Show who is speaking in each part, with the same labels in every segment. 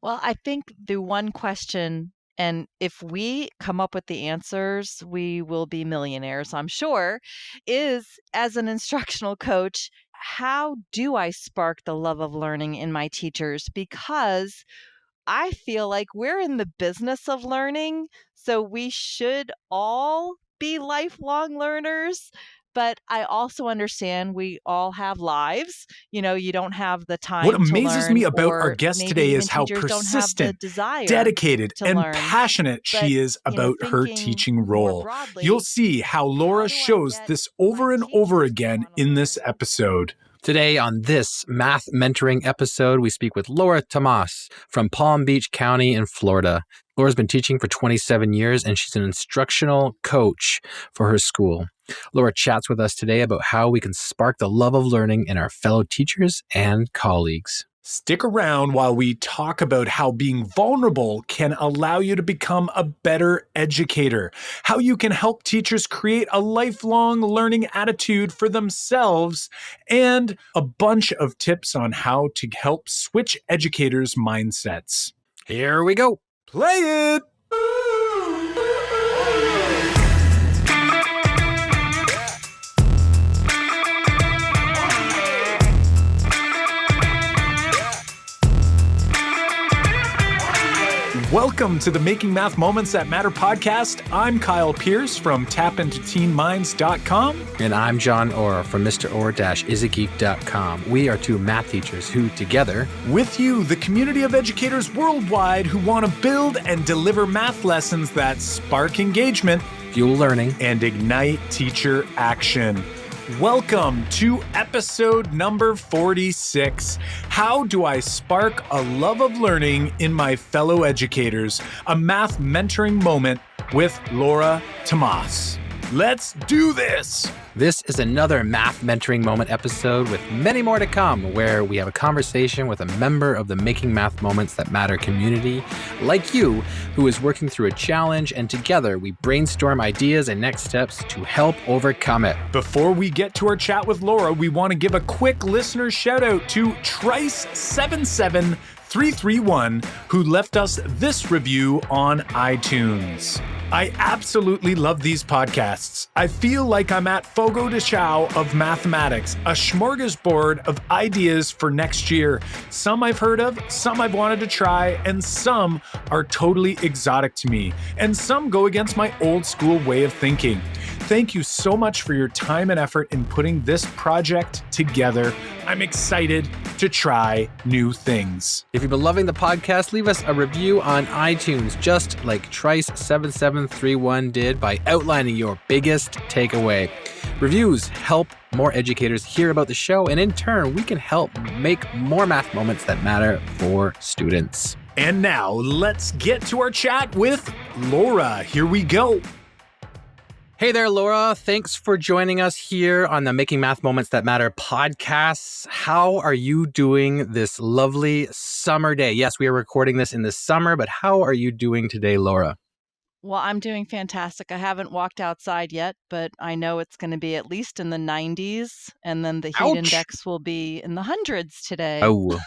Speaker 1: Well, I think the one question, and if we come up with the answers, we will be millionaires, I'm sure, is as an instructional coach, how do I spark the love of learning in my teachers? Because I feel like we're in the business of learning, so we should all be lifelong learners. But I also understand we all have lives. You don't have the
Speaker 2: What
Speaker 1: time to
Speaker 2: amazes me
Speaker 1: learn,
Speaker 2: about our
Speaker 1: or
Speaker 2: guest
Speaker 1: maybe
Speaker 2: today
Speaker 1: even
Speaker 2: is how
Speaker 1: teachers don't have the
Speaker 2: persistent,
Speaker 1: desire
Speaker 2: dedicated,
Speaker 1: to
Speaker 2: and
Speaker 1: learn.
Speaker 2: passionate
Speaker 1: But,
Speaker 2: she is about her
Speaker 1: thinking
Speaker 2: teaching
Speaker 1: more
Speaker 2: role. You'll
Speaker 1: broadly,
Speaker 2: see how
Speaker 1: how
Speaker 2: Laura
Speaker 1: do I
Speaker 2: shows
Speaker 1: get
Speaker 2: this
Speaker 1: my
Speaker 2: over and over
Speaker 1: teachers to
Speaker 2: again
Speaker 1: want to
Speaker 2: in
Speaker 1: learn?
Speaker 2: this episode.
Speaker 3: Today on this math mentoring episode, we speak with Laura Tomas from Palm Beach County in Florida. Laura's been teaching for 27 years and she's an instructional coach for her school. Laura chats with us today about how we can spark the love of learning in our fellow teachers and colleagues.
Speaker 2: Stick around while we talk about how being vulnerable can allow you to become a better educator, how you can help teachers create a lifelong learning attitude for themselves, and a bunch of tips on how to help switch educators' mindsets.
Speaker 3: Here we go.
Speaker 2: Play it! Welcome to the Making Math Moments That Matter podcast. I'm Pierce from tapintoteenminds.com.
Speaker 3: And I'm John Orr from mrorr-isageek.com. We are two math teachers who, together,
Speaker 2: with you, the community of educators worldwide who want to build and deliver math lessons that spark engagement,
Speaker 3: fuel learning,
Speaker 2: and ignite teacher action. Welcome to episode number 46. How do I spark a love of learning in my fellow educators? A math mentoring moment with Laura Tomas. Let's do this.
Speaker 3: This is another Math Mentoring Moment episode with many more to come, where we have a conversation with a member of the Making Math Moments That Matter community, like you, who is working through a challenge, and together we brainstorm ideas and next steps to help overcome it.
Speaker 2: Before we get to our chat with Laura, we want to give a quick listener shout out to Trice77331, who left us this review on iTunes. I absolutely love these podcasts. I feel like I'm at Fogo de Chao of mathematics, a smorgasbord of ideas for next year. Some I've heard of, some I've wanted to try, and some are totally exotic to me. And some go against my old school way of thinking. Thank you so much for your time and effort in putting this project together. I'm excited to try new things.
Speaker 3: If you've been loving the podcast, leave us a review on iTunes, just like Trice7731 did by outlining your biggest takeaway. Reviews help more educators hear about the show, and in turn, we can help make more math moments that matter for students.
Speaker 2: And now, let's get to our chat with Laura. Here we go.
Speaker 3: Hey there, Laura. Thanks for joining us here on the Making Math Moments That Matter podcast. How are you doing this lovely summer day? Yes, we are recording this in the summer, but how are you doing today, Laura?
Speaker 1: Well, I'm doing fantastic. I haven't walked outside yet, but I know it's going to be at least in the 90s, and then the heat index will be in the hundreds today.
Speaker 3: Oh.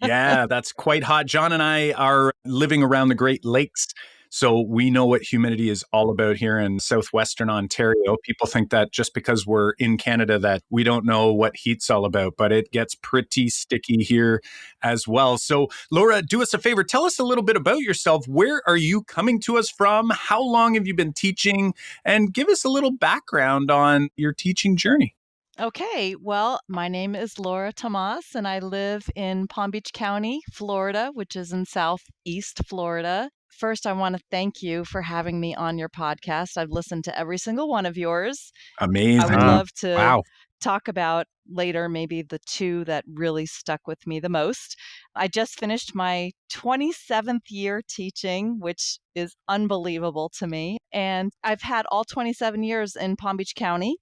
Speaker 2: Yeah, that's quite hot. John and I are living around the Great Lakes, so we know what humidity is all about here in southwestern Ontario. People think that just because we're in Canada that we don't know what heat's all about, but it gets pretty sticky here as well. So Laura, do us a favor. Tell us a little bit about yourself. Where are you coming to us from? How long have you been teaching? And give us a little background on your teaching journey.
Speaker 1: Okay, well, my name is Laura Tomas, and I live in Palm Beach County, Florida, which is in Southeast Florida. First, I want to thank you for having me on your podcast. I've listened to every single one of yours.
Speaker 2: Amazing.
Speaker 1: I would love to talk about later maybe the two that really stuck with me the most. I just finished my 27th year teaching, which is unbelievable to me. And I've had all 27 years in Palm Beach County.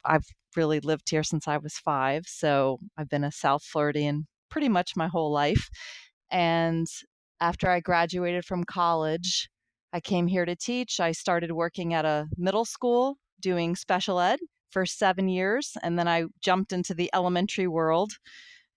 Speaker 1: I've really lived here since I was 5, so I've been a South Floridian pretty much my whole life. And after I graduated from college, I came here to teach. I started working at a middle school doing special ed for 7 years, and then I jumped into the elementary world,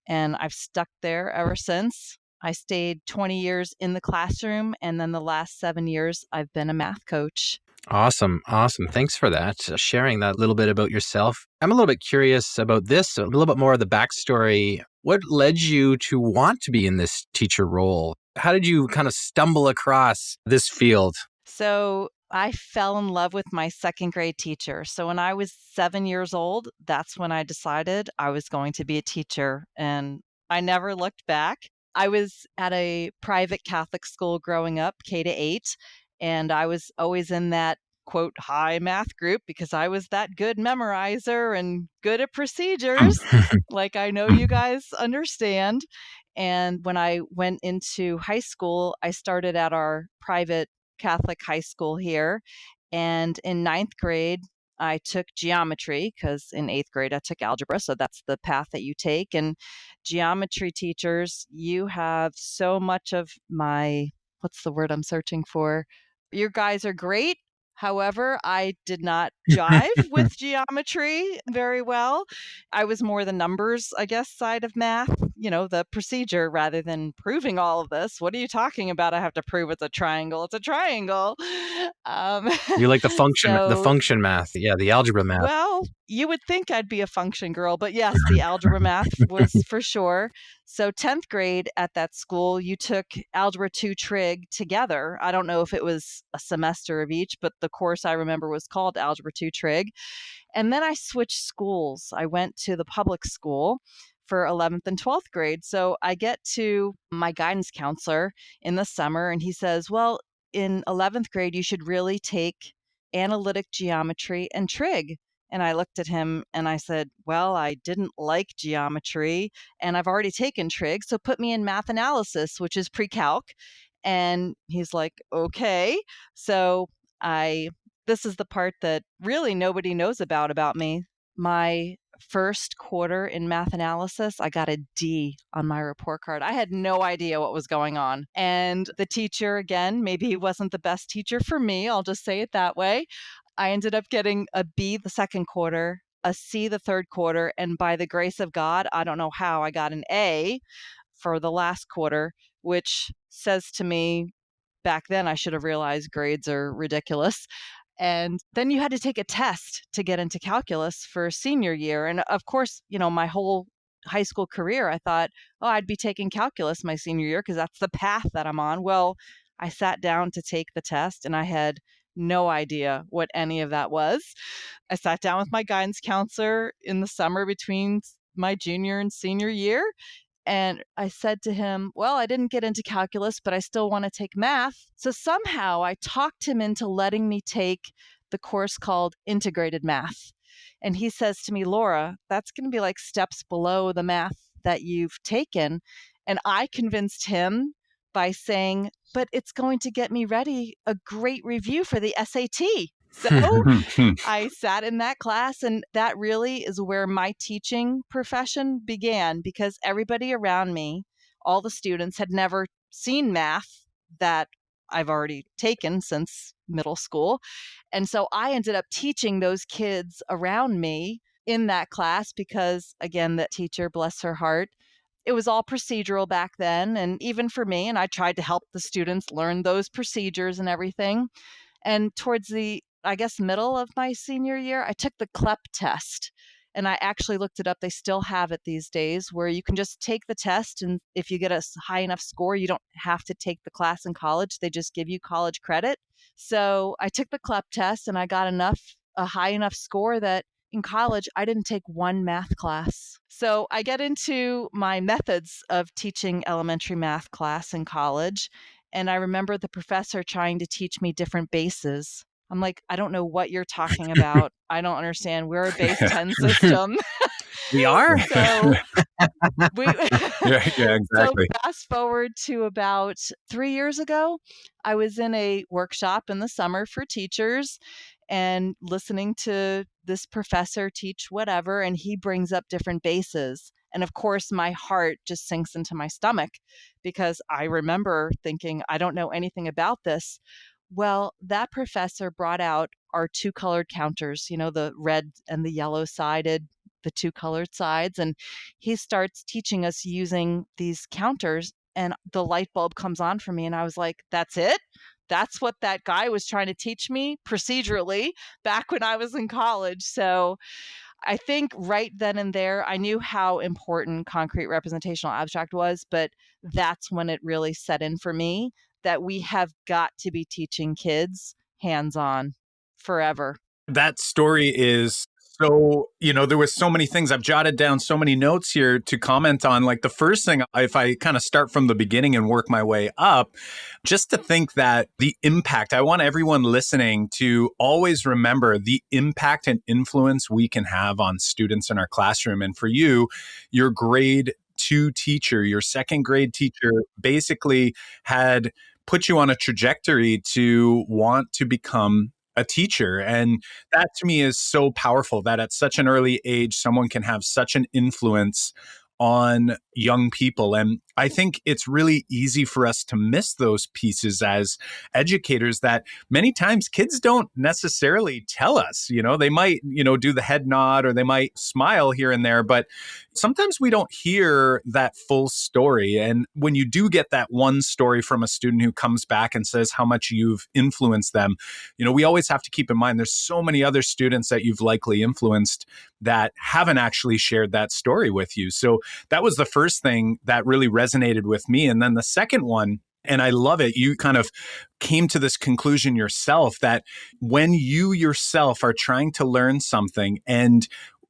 Speaker 1: and I've stuck there ever since. I stayed 20 years in the classroom, and then the last 7 years, I've been a math coach.
Speaker 3: Awesome. Awesome. Thanks for that, sharing that little bit about yourself. I'm a little bit curious about this, a little bit more of the backstory. What led you to want to be in this teacher role? How did you kind of stumble across this field?
Speaker 1: So I fell in love with my second grade teacher. So when I was 7 years old, that's when I decided I was going to be a teacher. And I never looked back. I was at a private Catholic school growing up, K-8, and I was always in that quote high math group because I was that good memorizer and good at procedures, like I know you guys understand. And when I went into high school, I started at our private Catholic high school here. And in ninth grade, I took geometry because in eighth grade, I took algebra. So that's the path that you take. And geometry teachers, you have so much of my, what's the word I'm searching for? You guys are great. However, I did not jive with geometry very well. I was more the numbers, I guess, side of math, the procedure rather than proving all of this. What are you talking about? I have to prove it's a triangle. It's a triangle. Um,
Speaker 3: You like the
Speaker 1: so
Speaker 3: function math. Yeah, the algebra math.
Speaker 1: well, you would think I'd be a function girl, but yes, the algebra math was for sure. So 10th grade at that school, you took Algebra 2 Trig together. I don't know if it was a semester of each, but the course I remember was called Algebra 2 Trig. And then I switched schools. I went to the public school for 11th and 12th grade. So I get to my guidance counselor in the summer, and he says, well, in 11th grade, you should really take analytic geometry and trig. And I looked at him and I said, well, I didn't like geometry and I've already taken trig. So put me in math analysis, which is pre-calc. And he's like, okay. So I this is the part that really nobody knows about me. My first quarter in math analysis, I got a D on my report card. I had no idea what was going on. And the teacher, again, maybe he wasn't the best teacher for me. I'll just say it that way. I ended up getting a B the second quarter, a C the third quarter, and by the grace of God, I don't know how I got an A for the last quarter, which says to me, back then I should have realized grades are ridiculous. And then you had to take a test to get into calculus for senior year. And of course, my whole high school career, I thought, oh, I'd be taking calculus my senior year because that's the path that I'm on. Well, I sat down to take the test and I had no idea what any of that was. I sat down with my guidance counselor in the summer between my junior and senior year. And I said to him, well, I didn't get into calculus, but I still want to take math. So somehow I talked him into letting me take the course called integrated math. And he says to me, Laura, that's going to be like steps below the math that you've taken. And I convinced him by saying, but it's going to get me ready a great review for the SAT. So I sat in that class, and that really is where my teaching profession began because everybody around me, all the students, had never seen math that I've already taken since middle school. And so I ended up teaching those kids around me in that class because, again, that teacher, bless her heart, it was all procedural back then. And even for me, and I tried to help the students learn those procedures and everything. And towards the, I guess, middle of my senior year, I took the CLEP test. And I actually looked it up. They still have it these days where you can just take the test. And if you get a high enough score, you don't have to take the class in college. They just give you college credit. So I took the CLEP test and I got a high enough score that in college, I didn't take one math class. So I get into my methods of teaching elementary math class in college. And I remember the professor trying to teach me different bases. I'm like, I don't know what you're talking about. I don't understand. We're a base 10 system.
Speaker 3: We are?
Speaker 1: So we
Speaker 2: Yeah,
Speaker 1: so
Speaker 2: exactly.
Speaker 1: fast forward to about 3 years ago, I was in a workshop in the summer for teachers and listening to this professor teach whatever, and he brings up different bases. And of course, my heart just sinks into my stomach because I remember thinking, I don't know anything about this. Well, that professor brought out our two colored counters, the red and the yellow sided, the two colored sides. And he starts teaching us using these counters. and the light bulb comes on for me. And I was like, that's it? That's what that guy was trying to teach me procedurally back when I was in college. So I think right then and there, I knew how important concrete representational abstract was, but that's when it really set in for me that we have got to be teaching kids hands-on forever.
Speaker 2: That story is so, there was so many things. I've jotted down so many notes here to comment on. Like the first thing, if I kind of start from the beginning and work my way up, just to think that the impact, I want everyone listening to always remember the impact and influence we can have on students in our classroom. And for you, your grade 2 teacher, your second grade teacher basically had put you on a trajectory to want to become a teacher. And that to me is so powerful that at such an early age, someone can have such an influence on young people. And I think it's really easy for us to miss those pieces as educators that many times kids don't necessarily tell us. They might, do the head nod or they might smile here and there, but sometimes we don't hear that full story. And when you do get that one story from a student who comes back and says how much you've influenced them, we always have to keep in mind there's so many other students that you've likely influenced that haven't actually shared that story with you. So that was the first thing that really resonated with me. And then the second one, and I love it, you kind of came to this conclusion yourself that when you yourself are trying to learn something and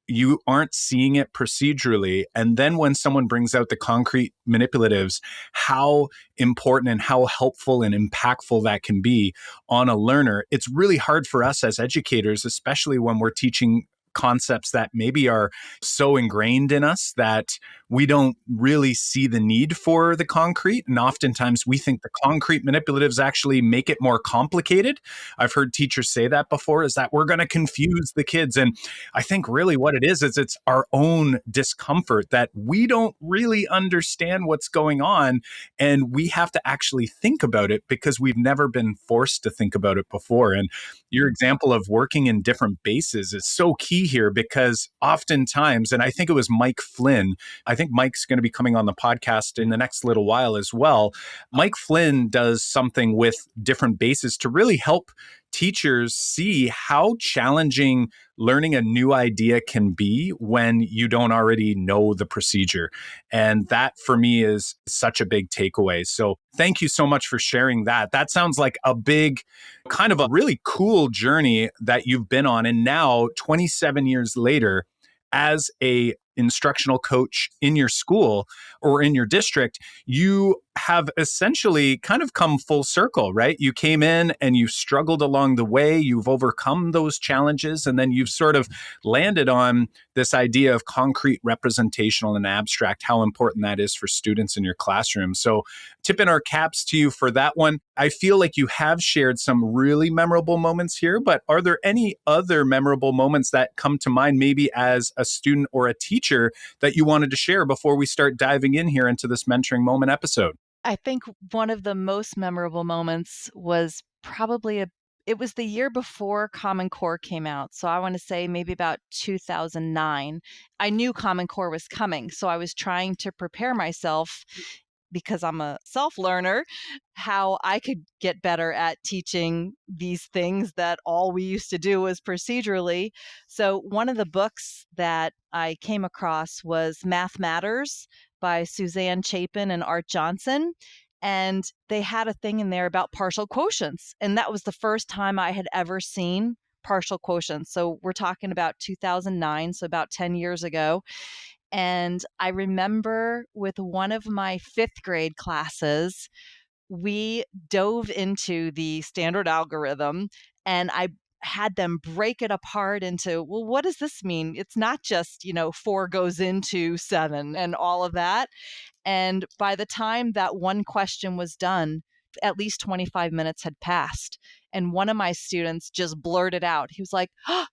Speaker 2: you aren't seeing it procedurally, and then when someone brings out the concrete manipulatives, how important and how helpful and impactful that can be on a learner. It's really hard for us as educators, especially when we're teaching concepts that maybe are so ingrained in us that we don't really see the need for the concrete. And oftentimes we think the concrete manipulatives actually make it more complicated. I've heard teachers say that before, is that we're going to confuse the kids. And I think really what it is it's our own discomfort that we don't really understand what's going on. And we have to actually think about it because we've never been forced to think about it before. And your example of working in different bases is so key here because oftentimes, and I think it was Mike Flynn, I think Mike's going to be coming on the podcast in the next little while as well. Mike Flynn does something with different bases to really help teachers see how challenging learning a new idea can be when you don't already know the procedure. And that for me is such a big takeaway. So thank you so much for sharing that. That sounds like a big, kind of a really cool journey that you've been on. And now 27 years later, as a instructional coach in your school or in your district, you have essentially kind of come full circle, right? You came in and you struggled along the way, you've overcome those challenges, and then you've sort of landed on this idea of concrete representational and abstract, how important that is for students in your classroom. So tipping our caps to you for that one. I feel like you have shared some really memorable moments here, but are there any other memorable moments that come to mind, maybe as a student or a teacher, that you wanted to share before we start diving in here into this mentoring moment episode?
Speaker 1: I think one of the most memorable moments was probably it was the year before Common Core came out. So I want to say maybe about 2009. I knew Common Core was coming, so I was trying to prepare myself because I'm a self-learner, how I could get better at teaching these things that all we used to do was procedurally. So one of the books that I came across was Math Matters by Suzanne Chapin and Art Johnson. And they had a thing in there about partial quotients. And that was the first time I had ever seen partial quotients. So we're talking about 2009, so about 10 years ago. And I remember with one of my fifth grade classes, we dove into the standard algorithm and I had them break it apart into, well, what does this mean? It's not just, 4 goes into 7 and all of that. And by the time that one question was done, at least 25 minutes had passed. And one of my students just blurted out, he was like, oh,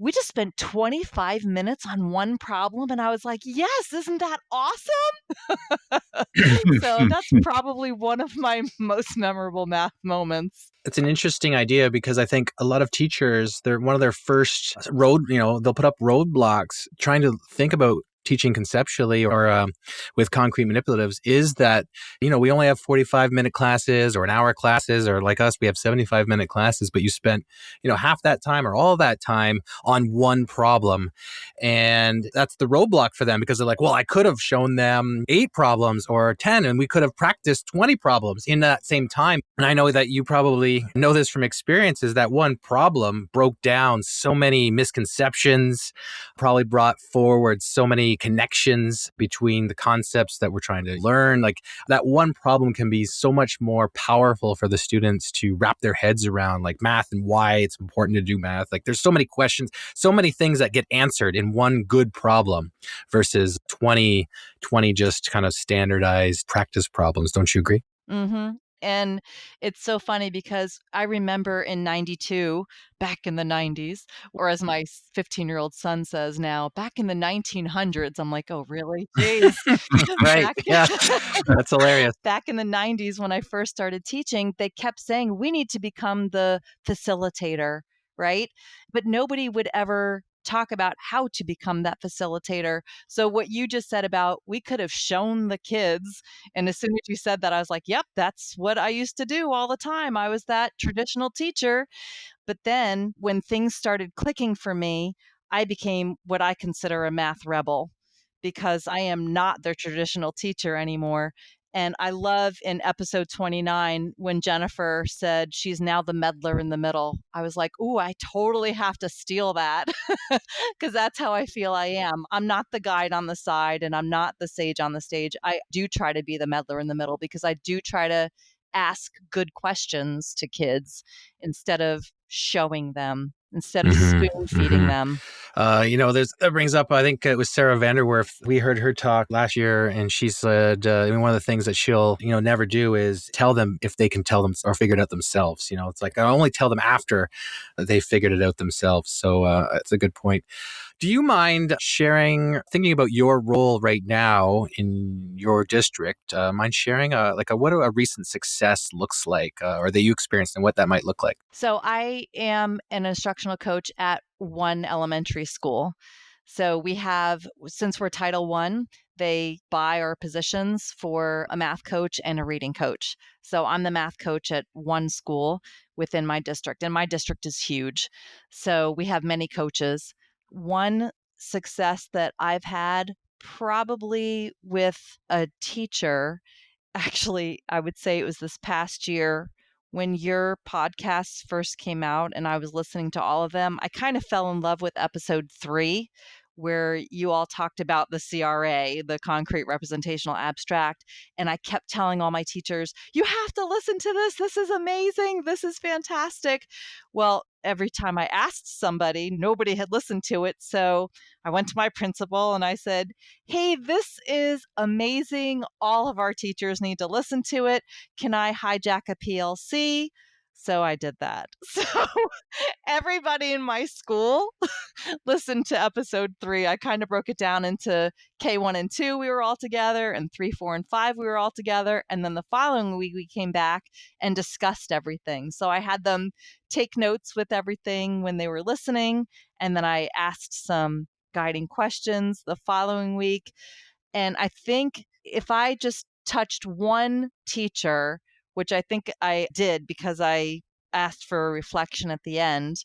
Speaker 1: we just spent 25 minutes on one problem. And I was like, yes, isn't that awesome? So that's probably one of my most memorable math moments.
Speaker 3: It's an interesting idea because I think a lot of teachers, they're one of their first they'll put up roadblocks trying to think about teaching conceptually or with concrete manipulatives is that, we only have 45-minute classes or an hour classes, or like us, we have 75-minute classes, but you spent, half that time or all that time on one problem. And that's the roadblock for them because they're like, well, I could have shown them 8 problems or 10, and we could have practiced 20 problems in that same time. And I know that you probably know this from experience, is that one problem broke down so many misconceptions, probably brought forward so many connections between the concepts that we're trying to learn. Like that one problem can be so much more powerful for the students to wrap their heads around, like math and why it's important to do math. Like there's so many questions, so many things that get answered in one good problem versus 20 just kind of standardized practice problems. Don't you agree?
Speaker 1: Mm-hmm. And it's so funny because I remember in 92, back in the 90s, or as my 15-year-old son says now, back in the 1900s. I'm like, oh, really? Jeez.
Speaker 3: Right.
Speaker 1: Back,
Speaker 3: Yeah. That's hilarious.
Speaker 1: back in the 90s, when I first started teaching, they kept saying we need to become the facilitator, right? But nobody would ever talk about how to become that facilitator. So what you just said about we could have shown the kids, and as soon as you said that, I was like, yep, that's what I used to do all the time. I was that traditional teacher. But then when things started clicking for me, I became what I consider a math rebel because I am not their traditional teacher anymore. And I love in episode 29 when Jennifer said she's now the meddler in the middle. I was like, ooh, I totally have to steal that because that's how I feel I am. I'm not the guide on the side and I'm not the sage on the stage. I do try to be the meddler in the middle because I do try to ask good questions to kids instead of showing them, instead of spoon feeding them.
Speaker 3: That brings up, I think it was Sarah Vanderwerf. We heard her talk last year, and she said, one of the things that she'll, never do is tell them if they can tell them or figure it out themselves. It's like I only tell them after they figured it out themselves. So it's a good point. Do you mind thinking about your role right now in your district? Mind sharing what a recent success looks like, or that you experienced, and what that might look like?
Speaker 1: So I am an instructional coach at one elementary school. So we have, since we're Title I, they buy our positions for a math coach and a reading coach. So I'm the math coach at one school within my district, and my district is huge. So we have many coaches. One success that I've had probably with a teacher, actually, I would say it was this past year when your podcasts first came out and I was listening to all of them. I kind of fell in love with episode 3, where you all talked about the CRA, the concrete representational abstract. And I kept telling all my teachers, you have to listen to this. This is amazing. This is fantastic. Well, every time I asked somebody, nobody had listened to it. So I went to my principal and I said, hey, this is amazing. All of our teachers need to listen to it. Can I hijack a PLC? So I did that. So everybody in my school listened to episode 3. I kind of broke it down into K1 and 2, we were all together, and 3, 4, and 5, we were all together. And then the following week, we came back and discussed everything. So I had them take notes with everything when they were listening. And then I asked some guiding questions the following week. And I think if I just touched one teacher, which I think I did because I asked for a reflection at the end,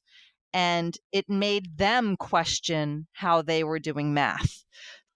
Speaker 1: and it made them question how they were doing math,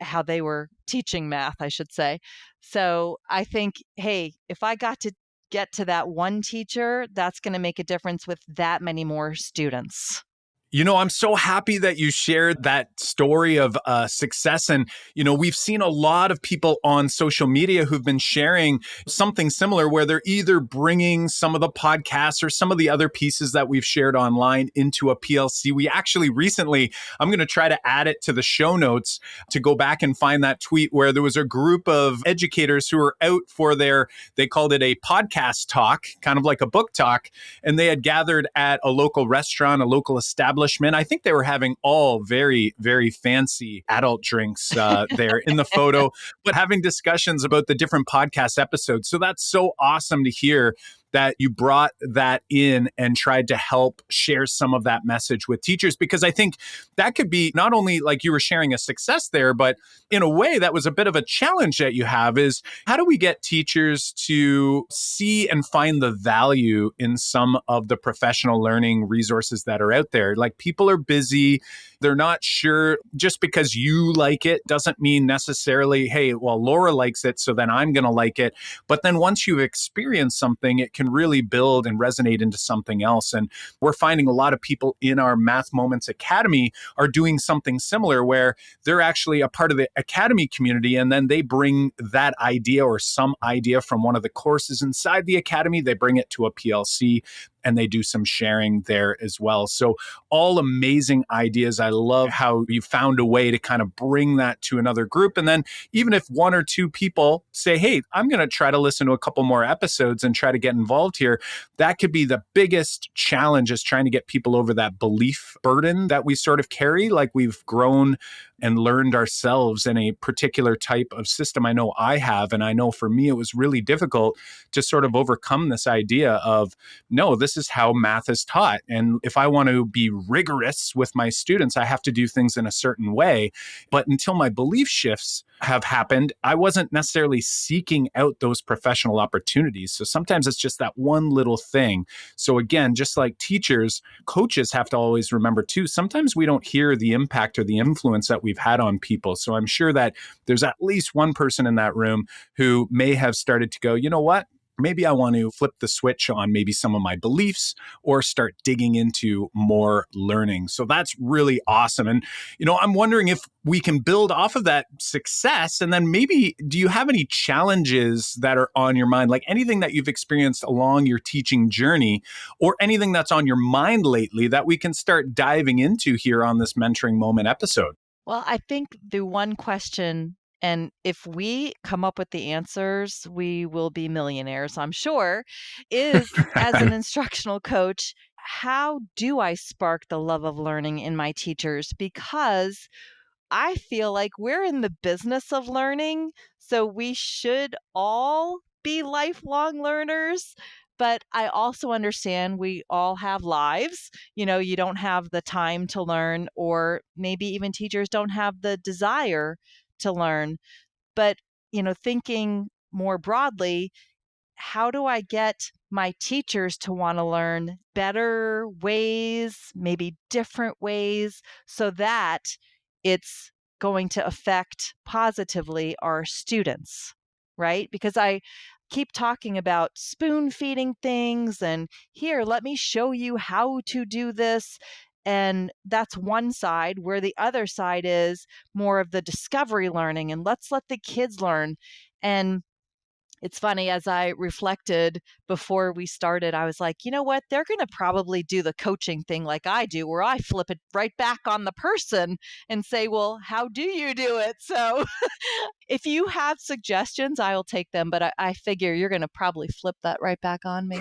Speaker 1: how they were teaching math, I should say. So I think, hey, if I got to get to that one teacher, that's going to make a difference with that many more students.
Speaker 2: I'm so happy that you shared that story of success. And, we've seen a lot of people on social media who've been sharing something similar where they're either bringing some of the podcasts or some of the other pieces that we've shared online into a PLC. We actually recently, I'm going to try to add it to the show notes to go back and find that tweet where there was a group of educators who were out for they called it a podcast talk, kind of like a book talk. And they had gathered at a local restaurant, a local establishment. I think they were having all very, very fancy adult drinks there in the photo, but having discussions about the different podcast episodes. So that's so awesome to hear that you brought that in and tried to help share some of that message with teachers, because I think that could be not only like you were sharing a success there, but in a way that was a bit of a challenge that you have is how do we get teachers to see and find the value in some of the professional learning resources that are out there? Like people are busy. They're not sure. Just because you like it doesn't mean necessarily, hey, well, Laura likes it, so then I'm going to like it. But then once you've experienced something, it can really build and resonate into something else. And we're finding a lot of people in our Math Moments Academy are doing something similar where they're actually a part of the Academy community, and then they bring that idea or some idea from one of the courses inside the Academy, they bring it to a PLC, and they do some sharing there as well. So all amazing ideas. I love how you found a way to kind of bring that to another group. And then even if one or two people say, hey, I'm going to try to listen to a couple more episodes and try to get involved here, that could be the biggest challenge, is trying to get people over that belief burden that we sort of carry. Like we've grown and learned ourselves in a particular type of system. I know I have, and I know for me, it was really difficult to sort of overcome this idea of, no, this is how math is taught. And if I want to be rigorous with my students, I have to do things in a certain way. But until my belief shifts have happened, I wasn't necessarily seeking out those professional opportunities. So sometimes it's just that one little thing. So again, just like teachers, coaches have to always remember too, sometimes we don't hear the impact or the influence that we've had on people. So I'm sure that there's at least one person in that room who may have started to go, you know what? Maybe I want to flip the switch on maybe some of my beliefs or start digging into more learning. So that's really awesome. And, I'm wondering if we can build off of that success. And then maybe, do you have any challenges that are on your mind, like anything that you've experienced along your teaching journey or anything that's on your mind lately that we can start diving into here on this Mentoring Moment episode?
Speaker 1: Well, I think the one question, and if we come up with the answers, we will be millionaires, I'm sure, is as an instructional coach, how do I spark the love of learning in my teachers? Because I feel like we're in the business of learning, so we should all be lifelong learners. But I also understand we all have lives. You don't have the time to learn, or maybe even teachers don't have the desire to learn. But, thinking more broadly, how do I get my teachers to want to learn better ways, maybe different ways, so that it's going to affect positively our students, right? Because I keep talking about spoon feeding things and here, let me show you how to do this. And that's one side, where the other side is more of the discovery learning and let's let the kids learn. And it's funny, as I reflected before we started, I was like, you know what? They're going to probably do the coaching thing like I do, where I flip it right back on the person and say, well, how do you do it? So if you have suggestions, I will take them. But I figure you're going to probably flip that right back on me.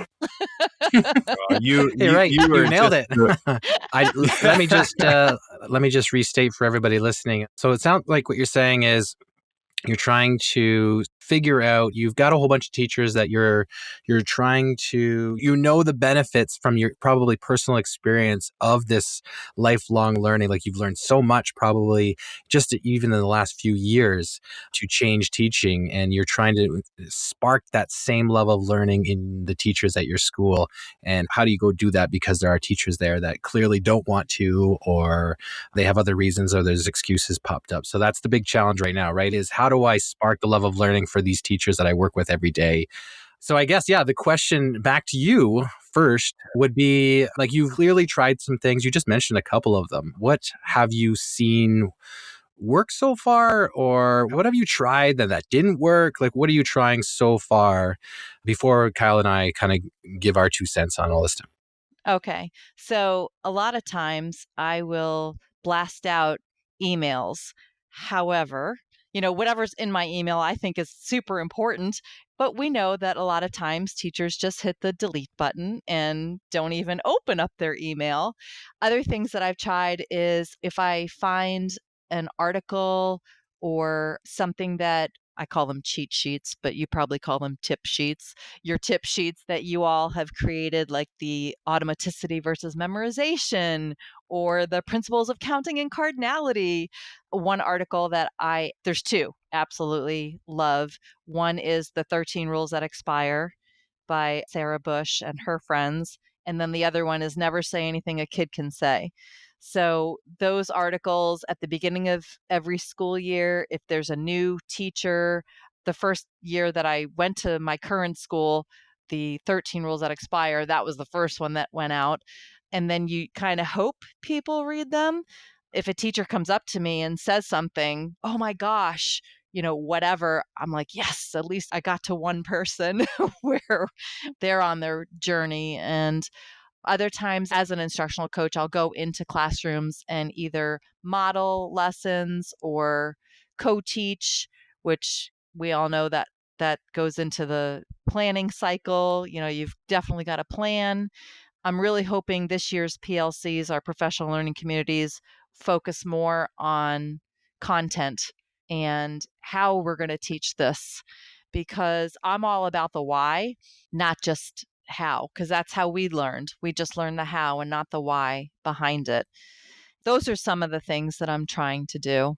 Speaker 2: You,
Speaker 3: Hey,
Speaker 2: you,
Speaker 3: right.
Speaker 2: you
Speaker 3: You
Speaker 2: are
Speaker 3: nailed
Speaker 2: just
Speaker 3: it. Let me just restate for everybody listening. So it sounds like what you're saying is you're trying to figure out, you've got a whole bunch of teachers that you're trying to, the benefits from your probably personal experience of this lifelong learning. Like you've learned so much probably just even in the last few years to change teaching, and you're trying to spark that same level of learning in the teachers at your school. And how do you go do that? Because there are teachers there that clearly don't want to, or they have other reasons, or there's excuses popped up. So that's the big challenge right now, right? Is how do I spark the love of learning for these teachers that I work with every day? So I guess, the question back to you first would be, like, you've clearly tried some things. You just mentioned a couple of them. What have you seen work so far, or what have you tried that didn't work? Like, what are you trying so far before Kyle and I kind of give our 2 cents on all this stuff?
Speaker 1: Okay. So a lot of times I will blast out emails. However, whatever's in my email I think is super important. But we know that a lot of times teachers just hit the delete button and don't even open up their email. Other things that I've tried is if I find an article or something that I call them cheat sheets, but you probably call them tip sheets. Your tip sheets that you all have created, like the automaticity versus memorization or the principles of counting and cardinality. One article that there's two, absolutely love. One is the 13 Rules That Expire by Sarah Bush and her friends. And then the other one is Never Say Anything a Kid Can Say. So those articles at the beginning of every school year, if there's a new teacher, the first year that I went to my current school, the 13 Rules That Expire, that was the first one that went out. And then you kind of hope people read them. If a teacher comes up to me and says something, oh my gosh, whatever, I'm like, yes, at least I got to one person where they're on their journey. And other times, as an instructional coach, I'll go into classrooms and either model lessons or co-teach, which we all know that goes into the planning cycle. You've definitely got a plan. I'm really hoping this year's PLCs, our professional learning communities, focus more on content and how we're going to teach this, because I'm all about the why, not just how, because that's how we learned. We just learned the how and not the why behind it. Those are some of the things that I'm trying to do.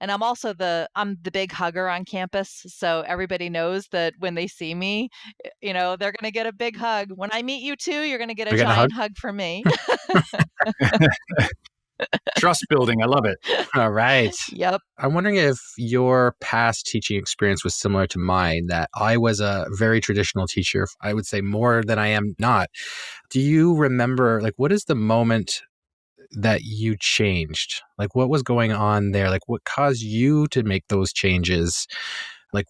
Speaker 1: And I'm the big hugger on campus. So everybody knows that when they see me, they're going to get a big hug. When I meet you too, you're going to get a
Speaker 3: You're getting a hug?
Speaker 1: giant hug from me.
Speaker 2: Trust building. I love it.
Speaker 3: All right.
Speaker 1: Yep.
Speaker 3: I'm wondering if your past teaching experience was similar to mine, that I was a very traditional teacher. I would say more than I am not. Do you remember, what is the moment that you changed? What was going on there? What caused you to make those changes?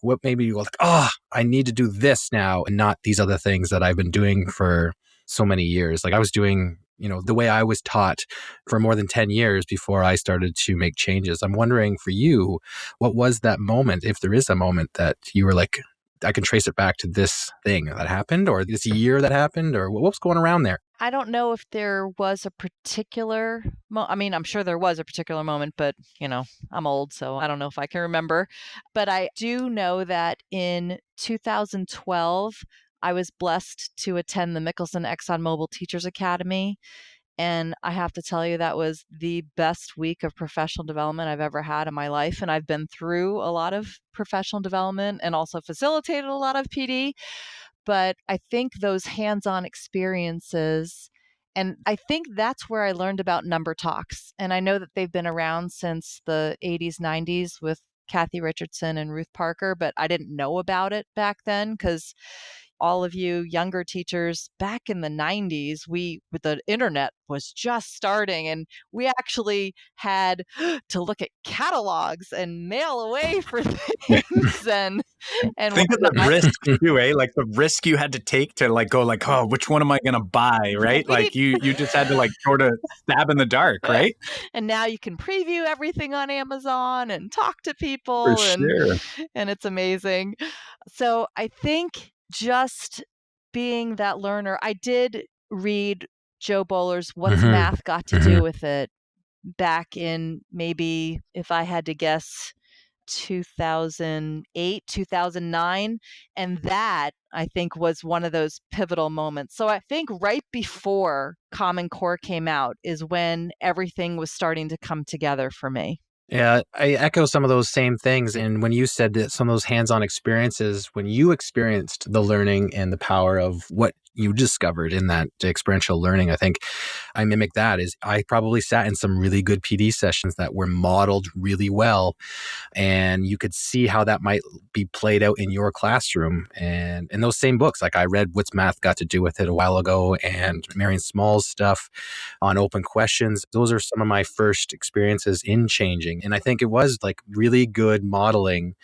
Speaker 3: What made you go I need to do this now and not these other things that I've been doing for so many years. I was doing, the way I was taught for more than 10 years before I started to make changes. I'm wondering for you, what was that moment, if there is a moment that you were like, I can trace it back to this thing that happened, or this year that happened, or what was going around there?
Speaker 1: I don't know if there was a particular I'm sure there was a particular moment, but I'm old, so I don't know if I can remember. But I do know that in 2012, I was blessed to attend the Mickelson ExxonMobil Teachers Academy. And I have to tell you, that was the best week of professional development I've ever had in my life. And I've been through a lot of professional development and also facilitated a lot of PD. But I think those hands-on experiences, and I think that's where I learned about number talks. And I know that they've been around since the 80s, 90s with Kathy Richardson and Ruth Parker, but I didn't know about it back then because all of you younger teachers, back in the 90s, the internet was just starting, and we actually had to look at catalogs and mail away for things and
Speaker 2: Think of the
Speaker 1: whatnot.
Speaker 2: risk too, eh? The risk you had to take to go oh, which one am I going to buy, right? You just had to sort of stab in the dark, right?
Speaker 1: And now you can preview everything on Amazon and talk to people,
Speaker 2: For sure.
Speaker 1: and it's amazing. So I think just being that learner, I did read Joe Bowler's What's Math Got to Do with It back in, maybe, if I had to guess, 2008, 2009. And that, I think, was one of those pivotal moments. So I think right before Common Core came out is when everything was starting to come together for me.
Speaker 3: Yeah, I echo some of those same things. And when you said that some of those hands-on experiences, when you experienced the learning and the power of what you discovered in that experiential learning, I think I mimic that. Is I probably sat in some really good PD sessions that were modeled really well, and you could see how that might be played out in your classroom. And in those same books, I read What's Math Got to Do with It a while ago, and Marion Small's stuff on open questions. Those are some of my first experiences in changing. And I think it was really good modeling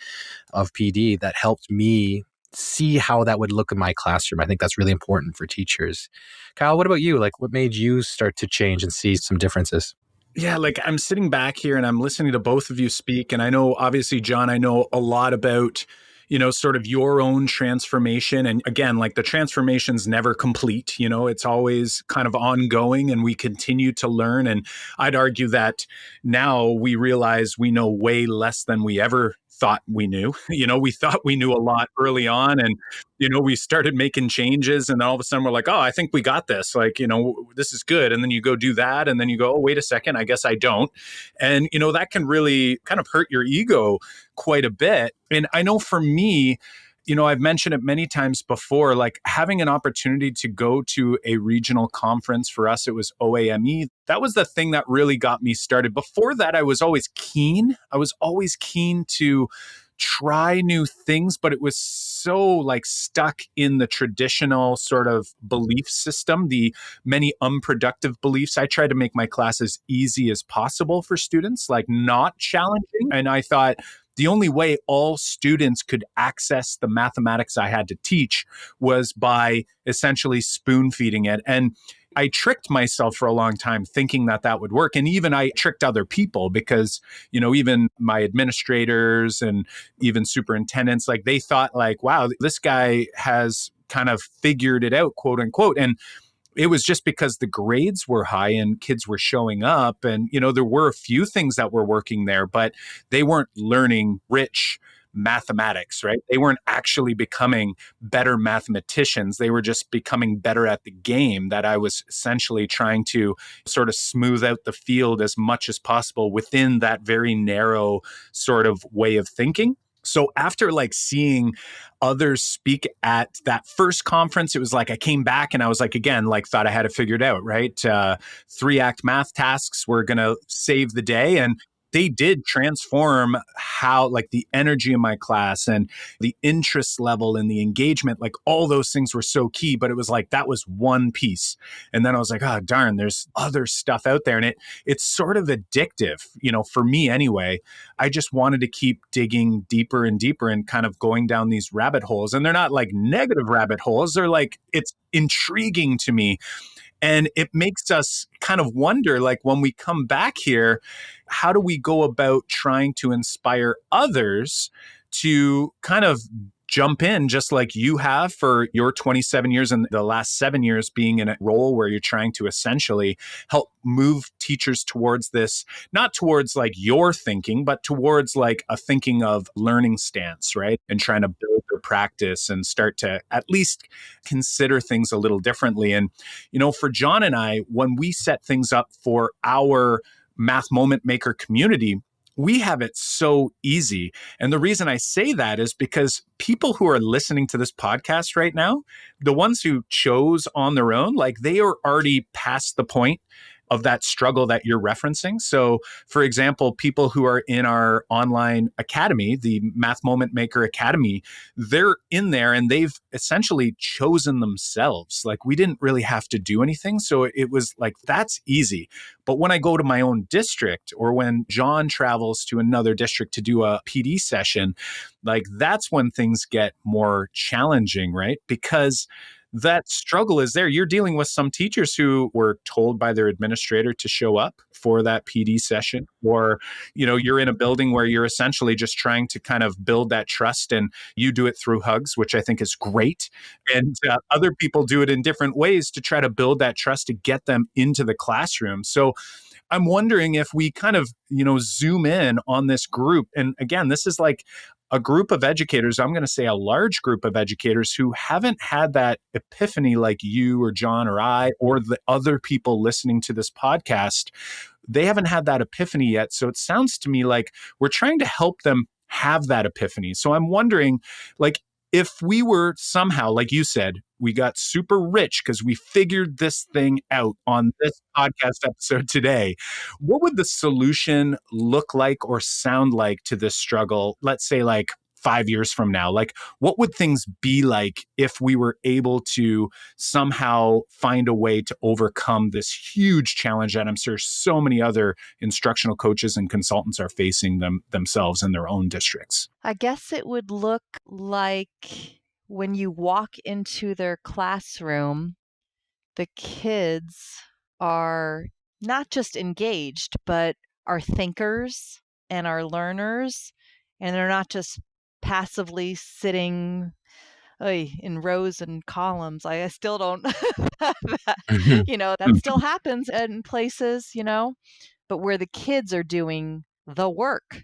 Speaker 3: of PD that helped me see how that would look in my classroom. I think that's really important for teachers. Kyle, what about you? What made you start to change and see some differences?
Speaker 2: Yeah, I'm sitting back here and I'm listening to both of you speak. And I know, obviously, John, I know a lot about, sort of your own transformation. And again, the transformation's never complete. It's always kind of ongoing and we continue to learn. And I'd argue that now we realize we know way less than we ever thought we knew. We thought we knew a lot early on, and we started making changes, and then all of a sudden we're like, oh, I think we got this. Like, this is good. And then you go do that, and then you go, oh, wait a second, I guess I don't. And that can really kind of hurt your ego quite a bit. And I know for me, I've mentioned it many times before, like having an opportunity to go to a regional conference. For us, it was OAME. That was the thing that really got me started. Before that, I was always keen. I was always keen to try new things, but it was so like stuck in the traditional sort of belief system, the many unproductive beliefs. I tried to make my class as easy as possible for students, like not challenging. And I thought, the only way all students could access the mathematics I had to teach was by essentially spoon feeding it. And I tricked myself for a long time thinking that that would work. And even I tricked other people because, even my administrators and even superintendents, like they thought like, wow, this guy has kind of figured it out, quote unquote. And it was just because the grades were high and kids were showing up. And, there were a few things that were working there, but they weren't learning rich mathematics, right? They weren't actually becoming better mathematicians. They were just becoming better at the game that I was essentially trying to sort of smooth out the field as much as possible within that very narrow sort of way of thinking. So after like seeing others speak at that first conference, it was like I came back and I was like, again, like thought I had it figured out, right? 3-act math tasks were going to save the day. And they did transform how like the energy in my class and the interest level and the engagement, like all those things were so key, but it was like, that was one piece. And then I was like, oh, darn, there's other stuff out there. And it's sort of addictive, for me anyway. I just wanted to keep digging deeper and deeper and kind of going down these rabbit holes. And they're not like negative rabbit holes. They're like, it's intriguing to me. And it makes us kind of wonder, like when we come back here, how do we go about trying to inspire others to kind of jump in just like you have for your 27 years and the last 7 years being in a role where you're trying to essentially help move teachers towards this, not towards like your thinking, but towards like a thinking of learning stance, right? And trying to build their practice and start to at least consider things a little differently. And, for John and I, when we set things up for our Math Moment Maker community, we have it so easy. And the reason I say that is because people who are listening to this podcast right now, the ones who chose on their own, like they are already past the point of that struggle that you're referencing. So, for example, people who are in our online academy, the Math Moment Maker Academy, they're in there and they've essentially chosen themselves. Like we didn't really have to do anything. So it was like, that's easy. But when I go to my own district or when John travels to another district to do a PD session, like that's when things get more challenging, right? Because that struggle is there. You're dealing with some teachers who were told by their administrator to show up for that PD session, or, you're in a building where you're essentially just trying to kind of build that trust and you do it through hugs, which I think is great. And other people do it in different ways to try to build that trust to get them into the classroom. So I'm wondering if we kind of, zoom in on this group. And again, this is like a group of educators, I'm going to say a large group of educators who haven't had that epiphany like you or John or I or the other people listening to this podcast. They haven't had that epiphany yet. So it sounds to me like we're trying to help them have that epiphany. So I'm wondering, like, if we were somehow, like you said, we got super rich because we figured this thing out on this podcast episode today, what would the solution look like or sound like to this struggle? Let's say like 5 years from now, like what would things be like if we were able to somehow find a way to overcome this huge challenge that I'm sure so many other instructional coaches and consultants are facing themselves in their own districts?
Speaker 1: I guess it would look like when you walk into their classroom, the kids are not just engaged, but are thinkers and are learners, and they're not just passively sitting in rows and columns. I still don't,
Speaker 3: Mhm.
Speaker 1: that still happens in places, but where the kids are doing the work.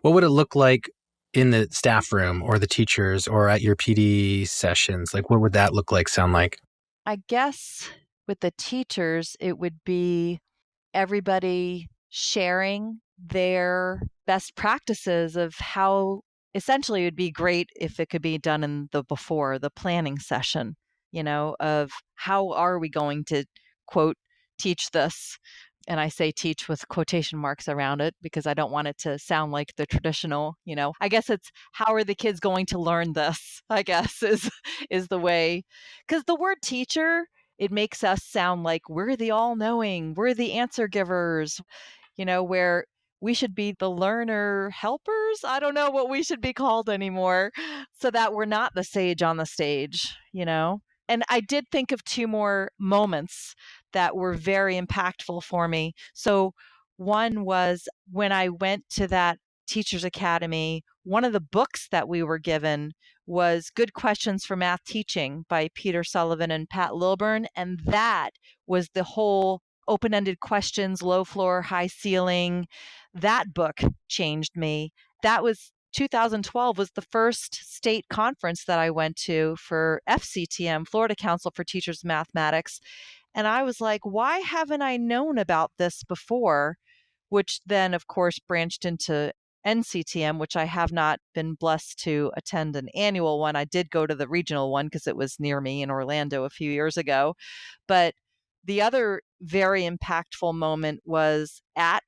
Speaker 3: What would it look like in the staff room or the teachers or at your PD sessions? Like, what would that look like, sound like?
Speaker 1: I guess with the teachers, it would be everybody sharing their best practices of how essentially it would be great if it could be done in the planning session, of how are we going to quote teach this. And I say teach with quotation marks around it because I don't want it to sound like the traditional, I guess it's how are the kids going to learn this, I guess is the way. Because the word teacher, it makes us sound like we're the all-knowing, we're the answer givers, where we should be the learner helpers. I don't know what we should be called anymore, so that we're not the sage on the stage. And I did think of two more moments that were very impactful for me. So one was when I went to that Teachers Academy, one of the books that we were given was Good Questions for Math Teaching by Peter Sullivan and Pat Lilburn. And that was the whole open-ended questions, low floor, high ceiling. That book changed me. That was 2012 was the first state conference that I went to for FCTM, Florida Council for Teachers Mathematics. And I was like, why haven't I known about this before? Which then, of course, branched into NCTM, which I have not been blessed to attend an annual one. I did go to the regional one because it was near me in Orlando a few years ago. But the other very impactful moment was at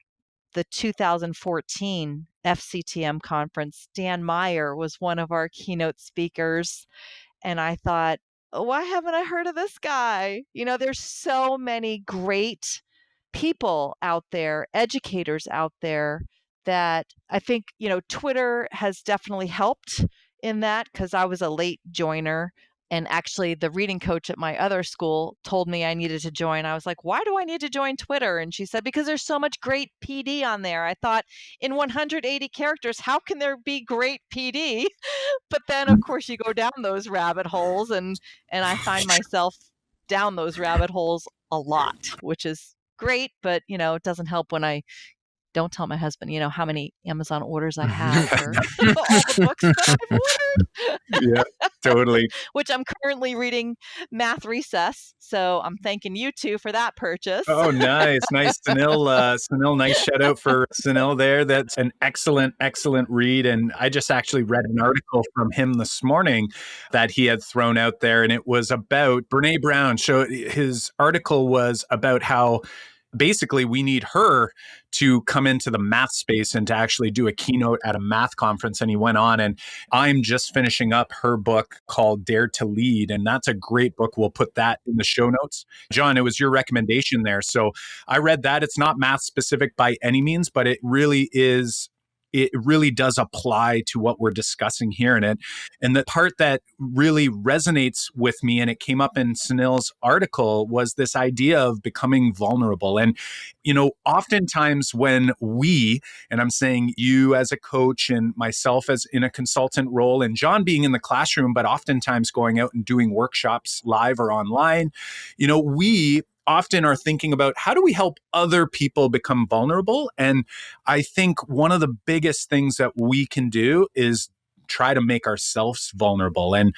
Speaker 1: the 2014 FCTM conference. Dan Meyer was one of our keynote speakers. And I thought, oh, why haven't I heard of this guy? There's so many great people out there, educators out there that I think, Twitter has definitely helped in that because I was a late joiner. And actually, the reading coach at my other school told me I needed to join. I was like, why do I need to join Twitter? And she said, because there's so much great PD on there. I thought, in 180 characters, how can there be great PD? But then, of course, you go down those rabbit holes, and I find myself down those rabbit holes a lot, which is great. But, it doesn't help when I don't tell my husband, how many Amazon orders I have for all the books that I've ordered.
Speaker 2: Yeah, totally.
Speaker 1: Which I'm currently reading Math Recess. So I'm thanking you two for that purchase.
Speaker 2: Oh, nice. Sunil, nice shout out for Sunil there. That's an excellent, excellent read. And I just actually read an article from him this morning that he had thrown out there. And it was about Brene Brown. So his article was about how basically we need her to come into the math space and to actually do a keynote at a math conference. And he went on, and I'm just finishing up her book called Dare to Lead. And that's a great book. We'll put that in the show notes. John, it was your recommendation there. So I read that. It's not math specific by any means, but it really is. It really does apply to what we're discussing here in it. And the part that really resonates with me, and it came up in Sunil's article, was this idea of becoming vulnerable. And, oftentimes when we, and I'm saying you as a coach and myself as in a consultant role, and John being in the classroom, but oftentimes going out and doing workshops live or online, we often are thinking about how do we help other people become vulnerable? And I think one of the biggest things that we can do is try to make ourselves vulnerable. And,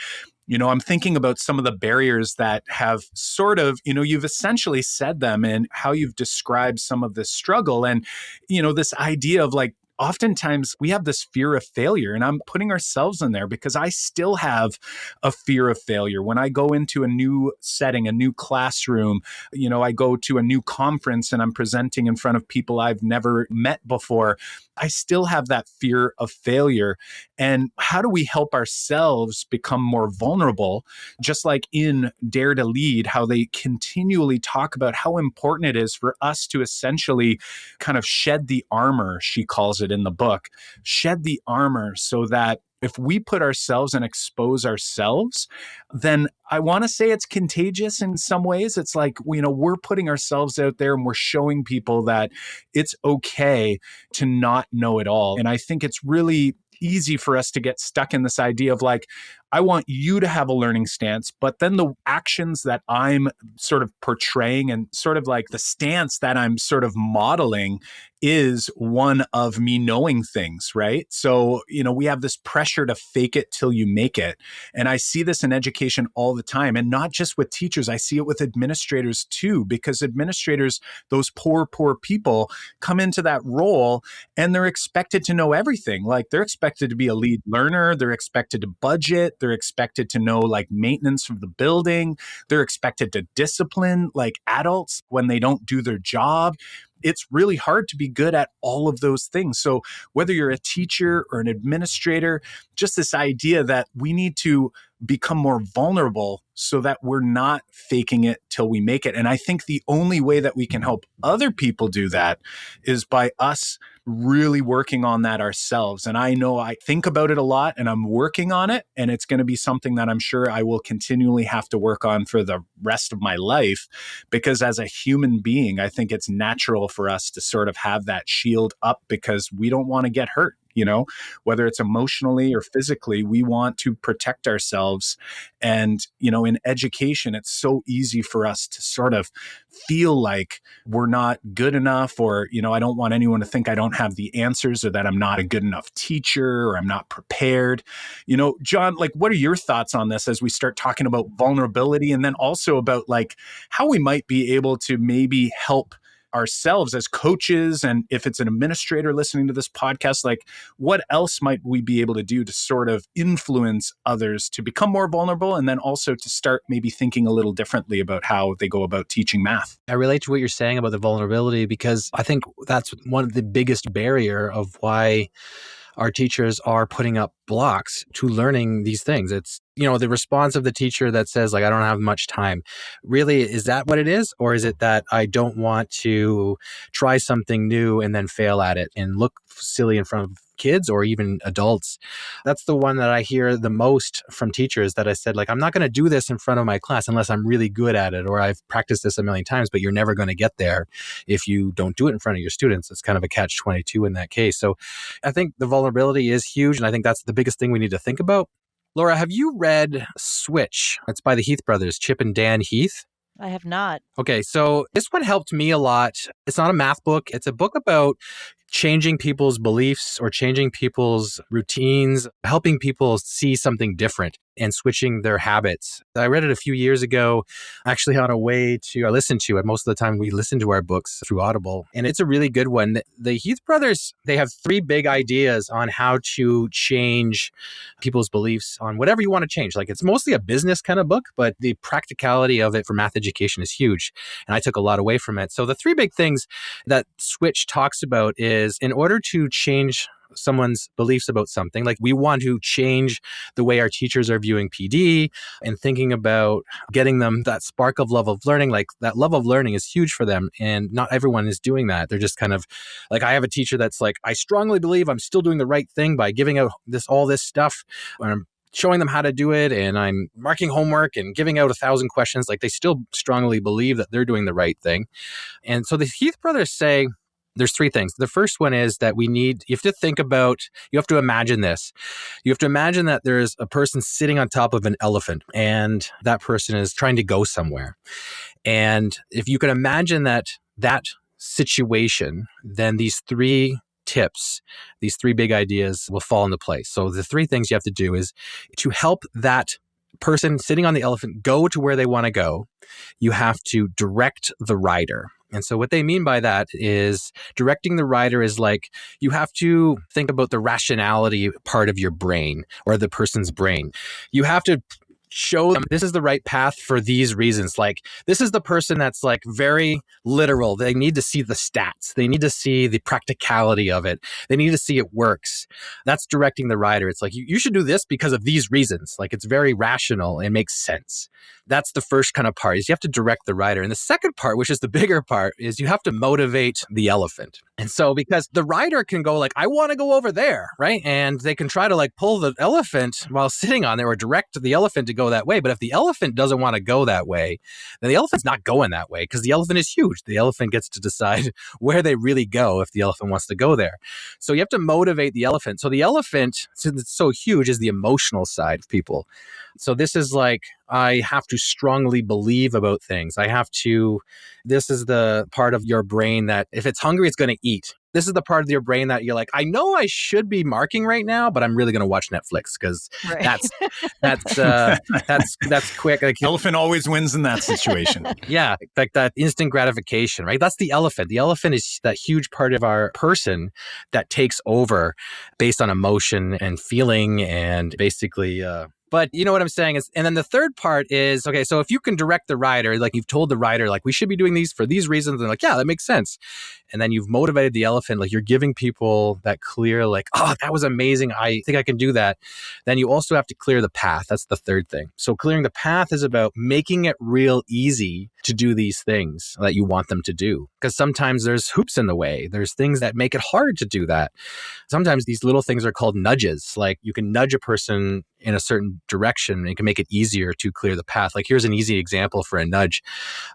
Speaker 2: I'm thinking about some of the barriers that have sort of, you've essentially said them and how you've described some of this struggle. And, this idea of like, oftentimes we have this fear of failure, and I'm putting ourselves in there because I still have a fear of failure. When I go into a new setting, a new classroom, I go to a new conference and I'm presenting in front of people I've never met before, I still have that fear of failure. And how do we help ourselves become more vulnerable? Just like in Dare to Lead, how they continually talk about how important it is for us to essentially kind of shed the armor, she calls it in the book, shed the armor so that if we put ourselves and expose ourselves, then I want to say it's contagious in some ways. It's like, we're putting ourselves out there and we're showing people that it's okay to not know it all. And I think it's really easy for us to get stuck in this idea of like, I want you to have a learning stance, but then the actions that I'm sort of portraying and sort of like the stance that I'm sort of modeling is one of me knowing things, right? So, we have this pressure to fake it till you make it. And I see this in education all the time, and not just with teachers. I see it with administrators too, because administrators, those poor people, come into that role and they're expected to know everything. Like they're expected to be a lead learner. They're expected to budget. They're expected to know like maintenance of the building. They're expected to discipline like adults when they don't do their job. It's really hard to be good at all of those things. So whether you're a teacher or an administrator, just this idea that we need to become more vulnerable so that we're not faking it till we make it. And I think the only way that we can help other people do that is by us really working on that ourselves. And I know I think about it a lot and I'm working on it. And it's going to be something that I'm sure I will continually have to work on for the rest of my life, because as a human being, I think it's natural for us to sort of have that shield up because we don't want to get hurt. Whether it's emotionally or physically, we want to protect ourselves. And, in education, it's so easy for us to sort of feel like we're not good enough, or, I don't want anyone to think I don't have the answers, or that I'm not a good enough teacher, or I'm not prepared. John, like, what are your thoughts on this as we start talking about vulnerability, and then also about like how we might be able to maybe help ourselves as coaches, and if it's an administrator listening to this podcast, like what else might we be able to do to sort of influence others to become more vulnerable, and then also to start maybe thinking a little differently about how they go about teaching math?
Speaker 3: I relate to what you're saying about the vulnerability, because I think that's one of the biggest barrier of why our teachers are putting up blocks to learning these things. It's, the response of the teacher that says like, I don't have much time. Really, is that what it is? Or is it that I don't want to try something new and then fail at it and look silly in front of kids or even adults? That's the one that I hear the most from teachers, that I said, like, I'm not going to do this in front of my class unless I'm really good at it, or I've practiced this a million times, but you're never going to get there if you don't do it in front of your students. It's kind of a catch-22 in that case. So I think the vulnerability is huge. And I think that's the biggest thing we need to think about. Laura, have you read Switch? It's by the Heath brothers, Chip and Dan Heath.
Speaker 1: I have not.
Speaker 3: Okay, so this one helped me a lot. It's not a math book. It's a book about changing people's beliefs or changing people's routines, helping people see something different and switching their habits. I read it a few years ago, actually on a way to, I listened to it. Most of the time we listen to our books through Audible, and it's a really good one. The Heath brothers, they have 3 big ideas on how to change people's beliefs on whatever you want to change. Like, it's mostly a business kind of book, but the practicality of it for math education is huge. And I took a lot away from it. So the 3 big things that Switch talks about is, in order to change someone's beliefs about something, like we want to change the way our teachers are viewing PD and thinking about getting them that spark of love of learning. Like, that love of learning is huge for them, and not everyone is doing that. They're just kind of like, I have a teacher that's like, I strongly believe I'm still doing the right thing by giving out all this stuff, and I'm showing them how to do it, and I'm marking homework and giving out 1,000 questions. Like, they still strongly believe that they're doing the right thing. And so the Heath brothers say there's 3 things. The first one is that you have to think about, you have to imagine this. You have to imagine that there's a person sitting on top of an elephant, and that person is trying to go somewhere. And if you can imagine that situation, then these 3 tips, these 3 big ideas will fall into place. So the 3 things you have to do is to help that person sitting on the elephant go to where they want to go. You have to direct the rider. And so what they mean by that is, directing the rider is like, you have to think about the rationality part of your brain, or the person's brain. You have to show them this is the right path for these reasons. Like, this is the person that's like very literal. They need to see the stats. They need to see the practicality of it. They need to see it works. That's directing the rider. It's like, you should do this because of these reasons. Like, it's very rational and makes sense. That's the first kind of part, is you have to direct the rider. And the second part, which is the bigger part, is you have to motivate the elephant. And so because the rider can go like, I want to go over there, right? And they can try to like pull the elephant while sitting on there or direct the elephant to go that way. But if the elephant doesn't want to go that way, then the elephant's not going that way because the elephant is huge. The elephant gets to decide where they really go if the elephant wants to go there. So you have to motivate the elephant. So the elephant, since it's so huge, is the emotional side of people. So this is like, I have to strongly believe about things. This is the part of your brain that if it's hungry, it's going to eat. This is the part of your brain that you're like, I know I should be marking right now, but I'm really going to watch Netflix because
Speaker 1: Right.
Speaker 3: that's quick. Like,
Speaker 2: Elephant always wins in that situation.
Speaker 3: yeah, like that instant gratification, right? That's the elephant. The elephant is that huge part of our person that takes over based on emotion and feeling and basically. But you know what I'm saying is, and then the third part is, okay, so if you can direct the rider, like you've told the rider, like we should be doing these for these reasons, and like, yeah, that makes sense. And then you've motivated the elephant, like you're giving people that clear, like, oh, that was amazing. I think I can do that. Then you also have to clear the path. That's the third thing. So clearing the path is about making it real easy to do these things that you want them to do. Because sometimes there's hoops in the way. There's things that make it hard to do that. Sometimes these little things are called nudges. Like you can nudge a person in a certain direction and it can make it easier to clear the path. Like here's an easy example for a nudge.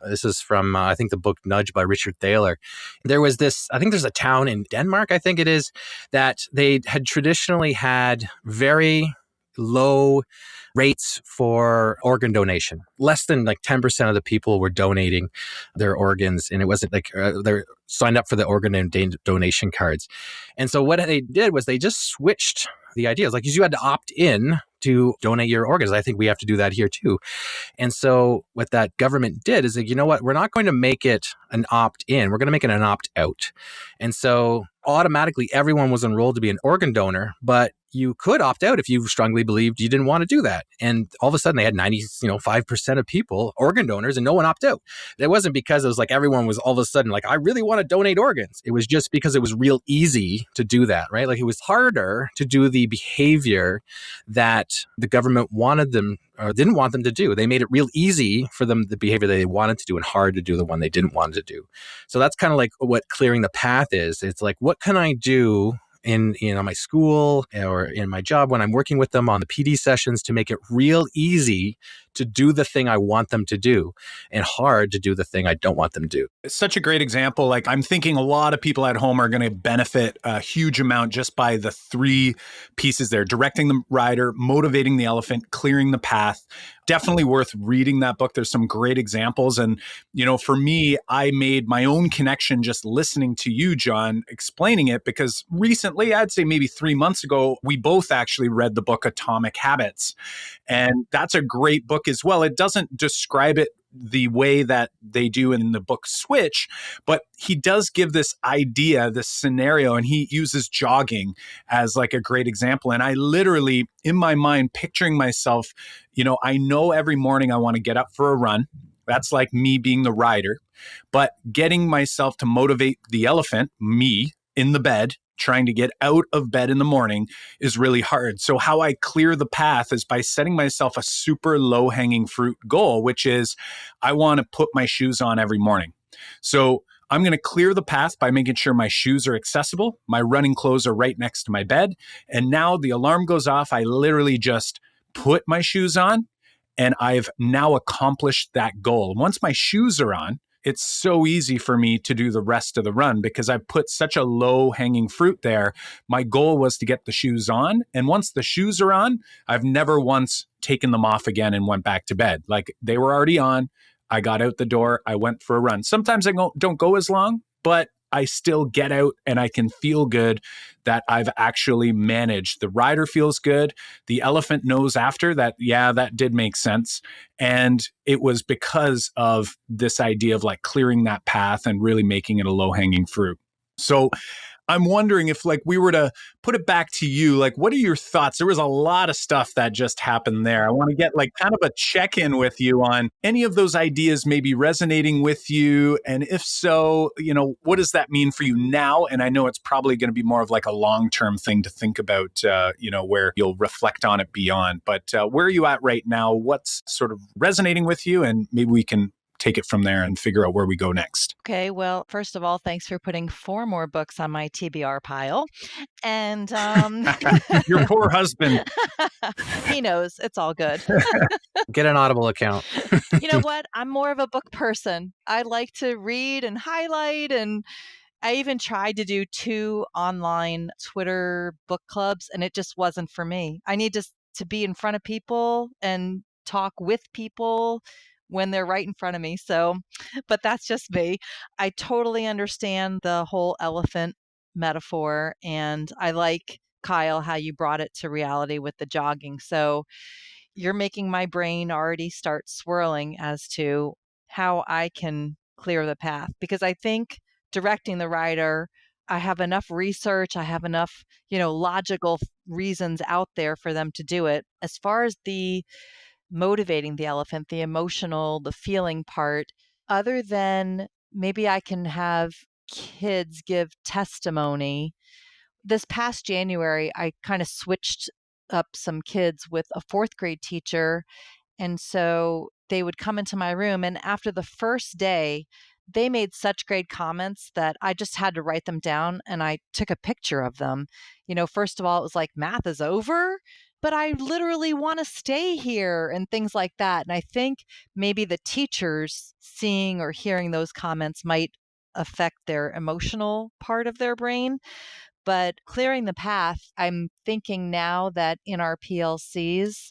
Speaker 3: This is from, I think the book Nudge by Richard Thaler. There was this, I think there's a town in Denmark, I think it is, that they had traditionally had very low rates for organ donation. Less than like 10% of the people were donating their organs, and it wasn't like they're signed up for the organ donation cards. And so what they did was they just switched the ideas. Like you had to opt in to donate your organs. I think we have to do that here too. And so what that government did is like, you know what, we're not going to make it an opt-in. We're going to make it an opt-out. And so automatically everyone was enrolled to be an organ donor, but you could opt out if you strongly believed you didn't want to do that. And all of a sudden they had 5% of people organ donors and no one opt out. It wasn't because it was like everyone was all of a sudden like, I really want to donate organs. It was just because it was real easy to do that, right? Like it was harder to do the behavior that the government wanted them or didn't want them to do. They made it real easy for them, the behavior that they wanted to do, and hard to do the one they didn't want to do. So that's kind of like what clearing the path is. It's like, what can I do in my school or in my job when I'm working with them on the PD sessions to make it real easy to do the thing I want them to do and hard to do the thing I don't want them to do.
Speaker 2: It's such a great example. Like I'm thinking a lot of people at home are going to benefit a huge amount just by the three pieces there: directing the rider, motivating the elephant, clearing the path. Definitely worth reading that book. There's some great examples. And, for me, I made my own connection just listening to you, John, explaining it, because recently, I'd say maybe 3 months ago, we both actually read the book Atomic Habits. And that's a great book as well. It doesn't describe it the way that they do in the book Switch, but he does give this idea, this scenario, and he uses jogging as like a great example. And I literally, in my mind, picturing myself, I know every morning I want to get up for a run. That's like me being the rider, but getting myself to motivate the elephant, me in the bed, trying to get out of bed in the morning is really hard. So how I clear the path is by setting myself a super low-hanging fruit goal, which is I want to put my shoes on every morning. So I'm going to clear the path by making sure my shoes are accessible. My running clothes are right next to my bed. And now the alarm goes off. I literally just put my shoes on and I've now accomplished that goal. Once my shoes are on, it's so easy for me to do the rest of the run because I've put such a low hanging fruit there. My goal was to get the shoes on. And once the shoes are on, I've never once taken them off again and went back to bed. Like they were already on. I got out the door. I went for a run. Sometimes I don't go as long, but I still get out and I can feel good that I've actually managed. The rider feels good. The elephant knows after that, yeah, that did make sense. And it was because of this idea of like clearing that path and really making it a low-hanging fruit. So I'm wondering if like we were to put it back to you, like what are your thoughts? There was a lot of stuff that just happened there. I want to get like kind of a check-in with you on any of those ideas maybe resonating with you. And if so, what does that mean for you now? And I know it's probably going to be more of like a long-term thing to think about, where you'll reflect on it beyond. But where are you at right now? What's sort of resonating with you? And maybe we can take it from there and figure out where we go next.
Speaker 1: Okay, well, first of all, thanks for putting 4 more books on my TBR pile. And
Speaker 2: Your poor husband.
Speaker 1: he knows it's all good.
Speaker 3: Get an Audible account.
Speaker 1: You know what? I'm more of a book person. I like to read and highlight, and I even tried to do 2 online Twitter book clubs, and it just wasn't for me. I need to be in front of people and talk with people when they're right in front of me. So, but that's just me. I totally understand the whole elephant metaphor, and I like, Kyle, how you brought it to reality with the jogging. So, you're making my brain already start swirling as to how I can clear the path, because I think directing the rider, I have enough research, I have enough, logical reasons out there for them to do it. As far as the motivating the elephant, the emotional, the feeling part, other than maybe I can have kids give testimony. This past January, I kind of switched up some kids with a 4th grade teacher. And so they would come into my room, and after the first day, they made such great comments that I just had to write them down, and I took a picture of them. First of all, it was like, math is over, but I literally want to stay here, and things like that. And I think maybe the teachers seeing or hearing those comments might affect their emotional part of their brain. But clearing the path, I'm thinking now that in our PLCs,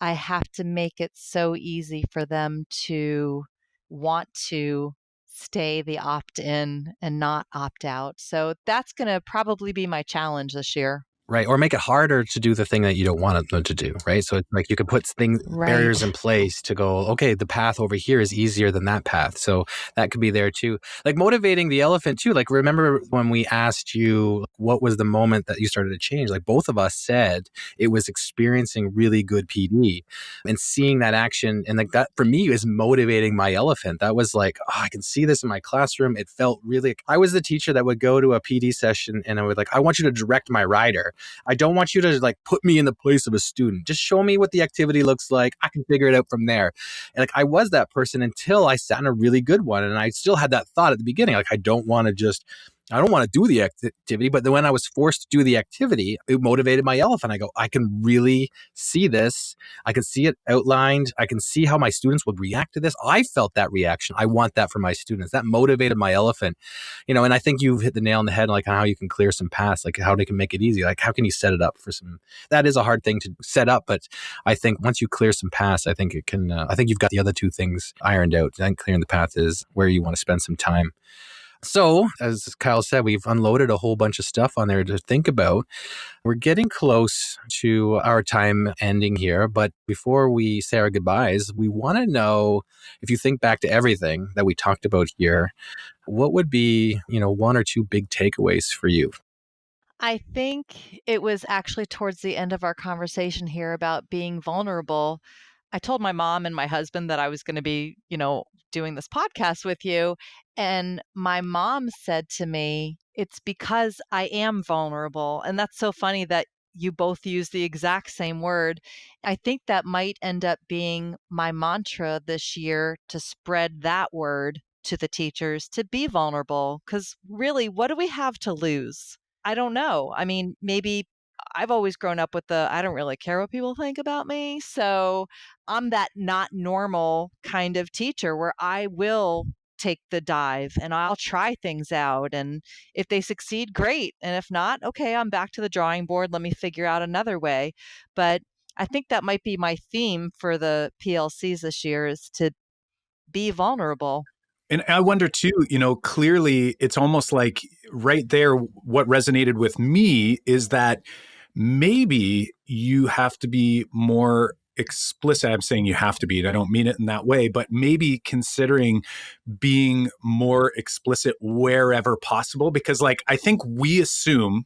Speaker 1: I have to make it so easy for them to want to stay the opt-in and not opt out. So that's going to probably be my challenge this year.
Speaker 3: Right. Or make it harder to do the thing that you don't want them to do. Right. So it's like you could put barriers in place to go, okay, the path over here is easier than that path. So that could be there too. Like motivating the elephant too. Like remember when we asked you what was the moment that you started to change? Like both of us said it was experiencing really good PD and seeing that action. And like that for me is motivating my elephant. That was like, oh, I can see this in my classroom. It felt really, I was the teacher that would go to a PD session and I would like, I want you to direct my rider. I don't want you to like put me in the place of a student. Just show me what the activity looks like. I can figure it out from there. And like I was that person until I sat in a really good one. And I still had that thought at the beginning. Like I don't want to do the activity. But then when I was forced to do the activity, it motivated my elephant. I go, I can really see this. I can see it outlined. I can see how my students would react to this. I felt that reaction. I want that for my students. That motivated my elephant. And I think you've hit the nail on the head, like how you can clear some paths, like how they can make it easy. Like how can you set it up for some, that is a hard thing to set up. But I think once you clear some paths, I think it can, I think you've got the other 2 things ironed out. I think clearing the path is where you want to spend some time. So, as Kyle said, we've unloaded a whole bunch of stuff on there to think about. We're getting close to our time ending here, but before we say our goodbyes, we want to know, if you think back to everything that we talked about here, what would be, 1 or 2 big takeaways for you?
Speaker 1: I think it was actually towards the end of our conversation here about being vulnerable. I told my mom and my husband that I was going to be, doing this podcast with you. And my mom said to me, it's because I am vulnerable. And that's so funny that you both use the exact same word. I think that might end up being my mantra this year, to spread that word to the teachers, to be vulnerable. Because really, what do we have to lose? I don't know. I mean, maybe I've always grown up with I don't really care what people think about me. So I'm that not normal kind of teacher where I will take the dive and I'll try things out. And if they succeed, great. And if not, okay, I'm back to the drawing board. Let me figure out another way. But I think that might be my theme for the PLCs this year, is to be vulnerable.
Speaker 2: And I wonder too, clearly it's almost like right there, what resonated with me is that maybe you have to be more explicit. I'm saying you have to be, and I don't mean it in that way, but maybe considering being more explicit wherever possible, because like, I think we assume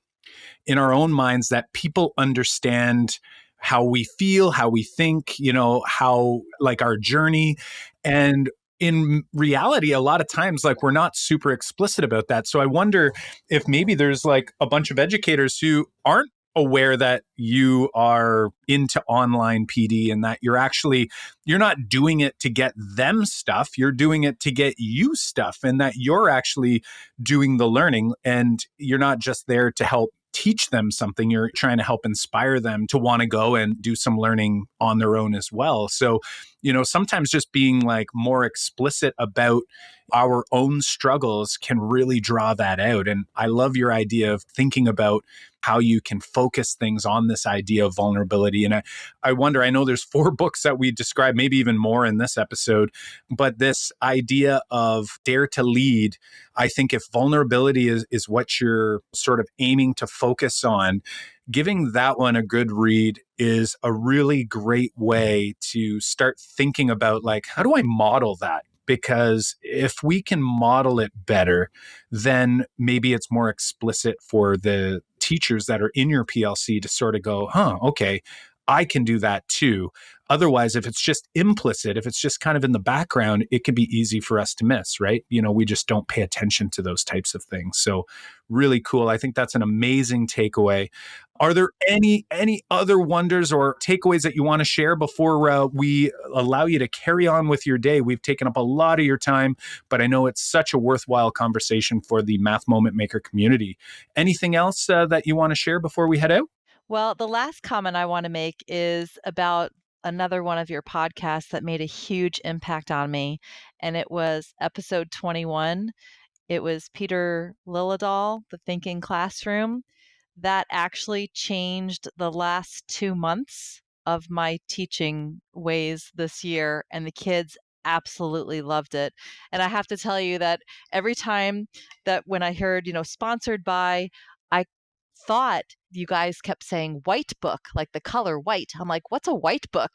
Speaker 2: in our own minds that people understand how we feel, how we think, how like our journey. And in reality, a lot of times, like we're not super explicit about that. So I wonder if maybe there's like a bunch of educators who aren't aware that you are into online PD and that you're not doing it to get them stuff, you're doing it to get you stuff, and that you're actually doing the learning, and you're not just there to help teach them something, you're trying to help inspire them to want to go and do some learning on their own as well. So, sometimes just being like more explicit about our own struggles can really draw that out. And I love your idea of thinking about how you can focus things on this idea of vulnerability. And I wonder, I know there's 4 books that we describe, maybe even more in this episode, but this idea of dare to lead, I think if vulnerability is what you're sort of aiming to focus on, giving that one a good read is a really great way to start thinking about, like, how do I model that? Because if we can model it better, then maybe it's more explicit for the teachers that are in your PLC to sort of go, okay, I can do that too. Otherwise, if it's just implicit, if it's just kind of in the background, it can be easy for us to miss, right? We just don't pay attention to those types of things. So really cool. I think that's an amazing takeaway. Are there any other wonders or takeaways that you want to share before we allow you to carry on with your day? We've taken up a lot of your time, but I know it's such a worthwhile conversation for the Math Moment Maker community. Anything else that you want to share before we head out?
Speaker 1: Well, the last comment I want to make is about another one of your podcasts that made a huge impact on me, and it was episode 21. It was Peter Liljedahl, The Thinking Classroom. That actually changed the last 2 months of my teaching ways this year, and the kids absolutely loved it. And I have to tell you that every time that when I heard, sponsored by, I thought you guys kept saying white book, like the color white. I'm like, what's a white book?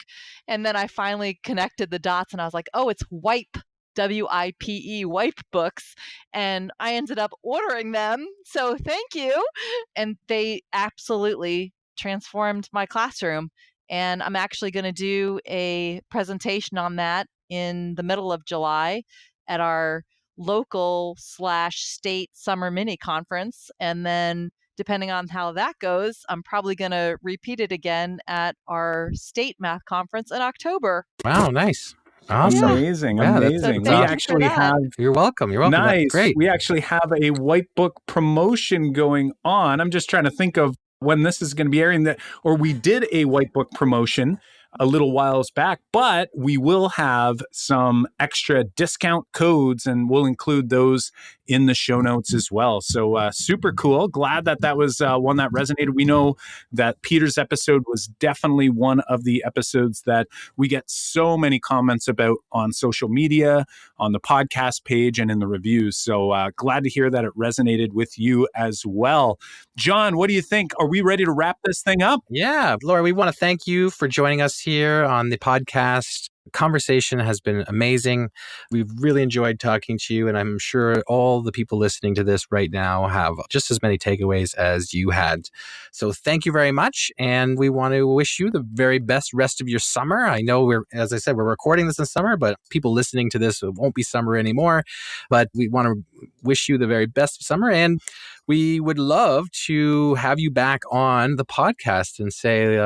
Speaker 1: And then I finally connected the dots and I was like, oh, it's wipe. WIPE, wipe books, and I ended up ordering them. So thank you. And they absolutely transformed my classroom. And I'm actually going to do a presentation on that in the middle of July at our local/state summer mini conference. And then depending on how that goes, I'm probably going to repeat it again at our state math conference in October.
Speaker 3: Wow, nice. Awesome.
Speaker 2: Amazing,
Speaker 3: Yeah,
Speaker 1: So
Speaker 2: amazing. We
Speaker 1: thank you for
Speaker 2: actually
Speaker 1: that.
Speaker 2: have
Speaker 3: You're welcome. You're welcome. That's
Speaker 2: nice.
Speaker 3: great.
Speaker 2: We actually have a white book promotion going on. I'm just trying to think of when this is going to be airing, or we did a white book promotion a little whiles back, but we will have some extra discount codes and we'll include those in the show notes as well. So super cool. Glad that was one that resonated. We know that Peter's episode was definitely one of the episodes that we get so many comments about on social media, on the podcast page, and in the reviews. So glad to hear that it resonated with you as well. John, what do you think? Are we ready to wrap this thing up?
Speaker 3: Yeah, Laura, we want to thank you for joining us here on the podcast. Conversation has been amazing. We've really enjoyed talking to you, and I'm sure all the people listening to this right now have just as many takeaways as you had. So thank you very much, and we want to wish you the very best rest of your summer. I know as I said, we're recording this in summer, but people listening to this, it won't be summer anymore. But we want to wish you the very best of summer, and we would love to have you back on the podcast in, say,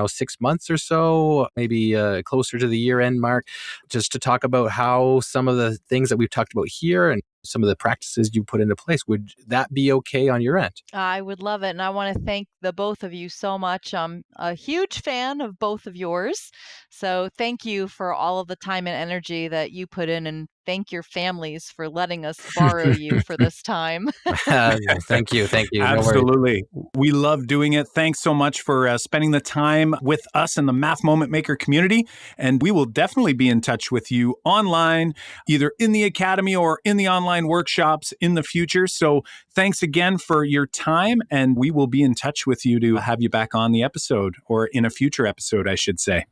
Speaker 3: 6 months or so, maybe closer to the year-end mark, just to talk about how some of the things that we've talked about here and some of the practices you put into place. Would that be okay on your end?
Speaker 1: I would love it. And I want to thank the both of you so much. I'm a huge fan of both of yours. So thank you for all of the time and energy that you put in, and thank your families for letting us borrow you for this time.
Speaker 3: Thank you. Thank you. No worries.
Speaker 2: Absolutely. We love doing it. Thanks so much for spending the time with us in the Math Moment Maker community. And we will definitely be in touch with you online, either in the academy or in the online workshops in the future. So thanks again for your time. And we will be in touch with you to have you back on the episode, or in a future episode, I should say.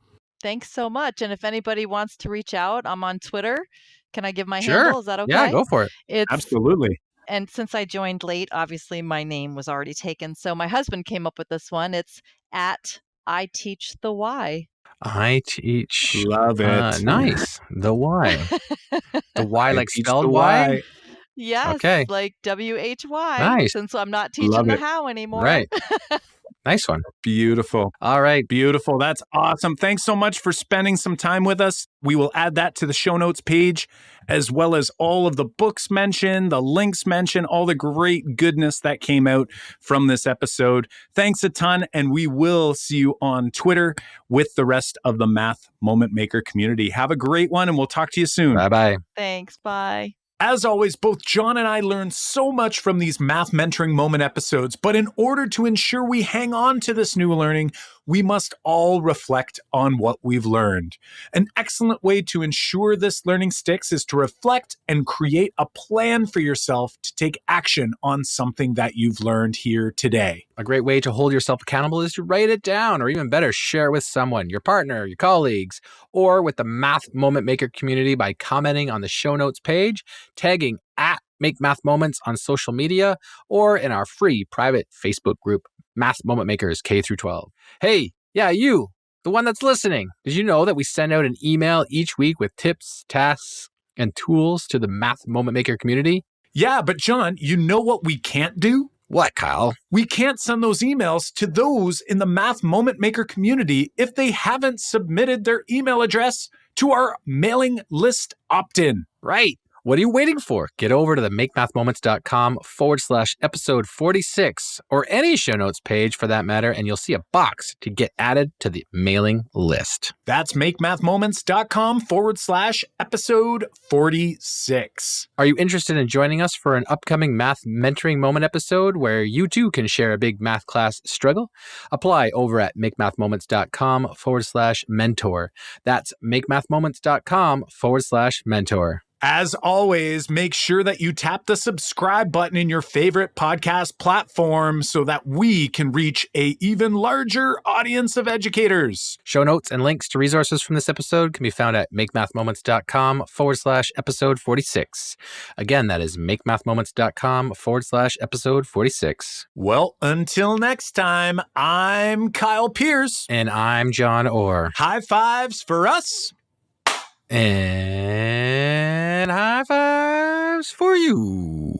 Speaker 1: Thanks so much. And if anybody wants to reach out, I'm on Twitter. Can I give my
Speaker 3: Sure.
Speaker 1: handle? Is that okay?
Speaker 3: Yeah, go for it.
Speaker 2: Absolutely.
Speaker 1: And since I joined late, obviously my name was already taken. So my husband came up with this one. It's at I Teach the Why.
Speaker 3: I teach.
Speaker 2: Love it.
Speaker 3: Nice. The why. The why, like
Speaker 2: teach
Speaker 3: spelled
Speaker 2: the
Speaker 3: why?
Speaker 1: Yes,
Speaker 3: Okay.
Speaker 1: like WHY.
Speaker 3: Nice.
Speaker 1: Since I'm not teaching
Speaker 2: Love
Speaker 1: the
Speaker 2: it.
Speaker 1: how anymore.
Speaker 3: Right. Nice one.
Speaker 2: Beautiful.
Speaker 3: All right.
Speaker 2: Beautiful. That's awesome. Thanks so much for spending some time with us. We will add that to the show notes page, as well as all of the books mentioned, the links mentioned, all the great goodness that came out from this episode. Thanks a ton, and we will see you on Twitter with the rest of the Math Moment Maker community. Have a great one, and we'll talk to you soon.
Speaker 3: Bye-bye.
Speaker 1: Thanks. Bye.
Speaker 2: As always, both John and I learned so much from these Math Mentoring Moment episodes, but in order to ensure we hang on to this new learning, we must all reflect on what we've learned. An excellent way to ensure this learning sticks is to reflect and create a plan for yourself to take action on something that you've learned here today.
Speaker 3: A great way to hold yourself accountable is to write it down, or even better, share it with someone, your partner, your colleagues, or with the Math Moment Maker community by commenting on the show notes page, tagging at Make Math Moments on social media, or in our free private Facebook group, Math Moment Makers K through 12. Hey, yeah, you, the one that's listening. Did you know that we send out an email each week with tips, tasks, and tools to the Math Moment Maker community?
Speaker 2: Yeah, but John, you know what we can't do?
Speaker 3: What, Kyle?
Speaker 2: We can't send those emails to those in the Math Moment Maker community if they haven't submitted their email address to our mailing list opt-in.
Speaker 3: Right. What are you waiting for? Get over to the makemathmoments.com/episode 46 or any show notes page for that matter, and you'll see a box to get added to the mailing list.
Speaker 2: That's makemathmoments.com/episode 46.
Speaker 3: Are you interested in joining us for an upcoming Math Mentoring Moment episode where you too can share a big math class struggle? Apply over at makemathmoments.com/mentor. That's makemathmoments.com/mentor.
Speaker 2: As always, make sure that you tap the subscribe button in your favorite podcast platform so that we can reach an even larger audience of educators.
Speaker 3: Show notes and links to resources from this episode can be found at makemathmoments.com/episode 46. Again, that is makemathmoments.com/episode 46.
Speaker 2: Well, until next time, I'm Kyle Pierce.
Speaker 3: And I'm John Orr.
Speaker 2: High fives for us.
Speaker 3: And high fives for you.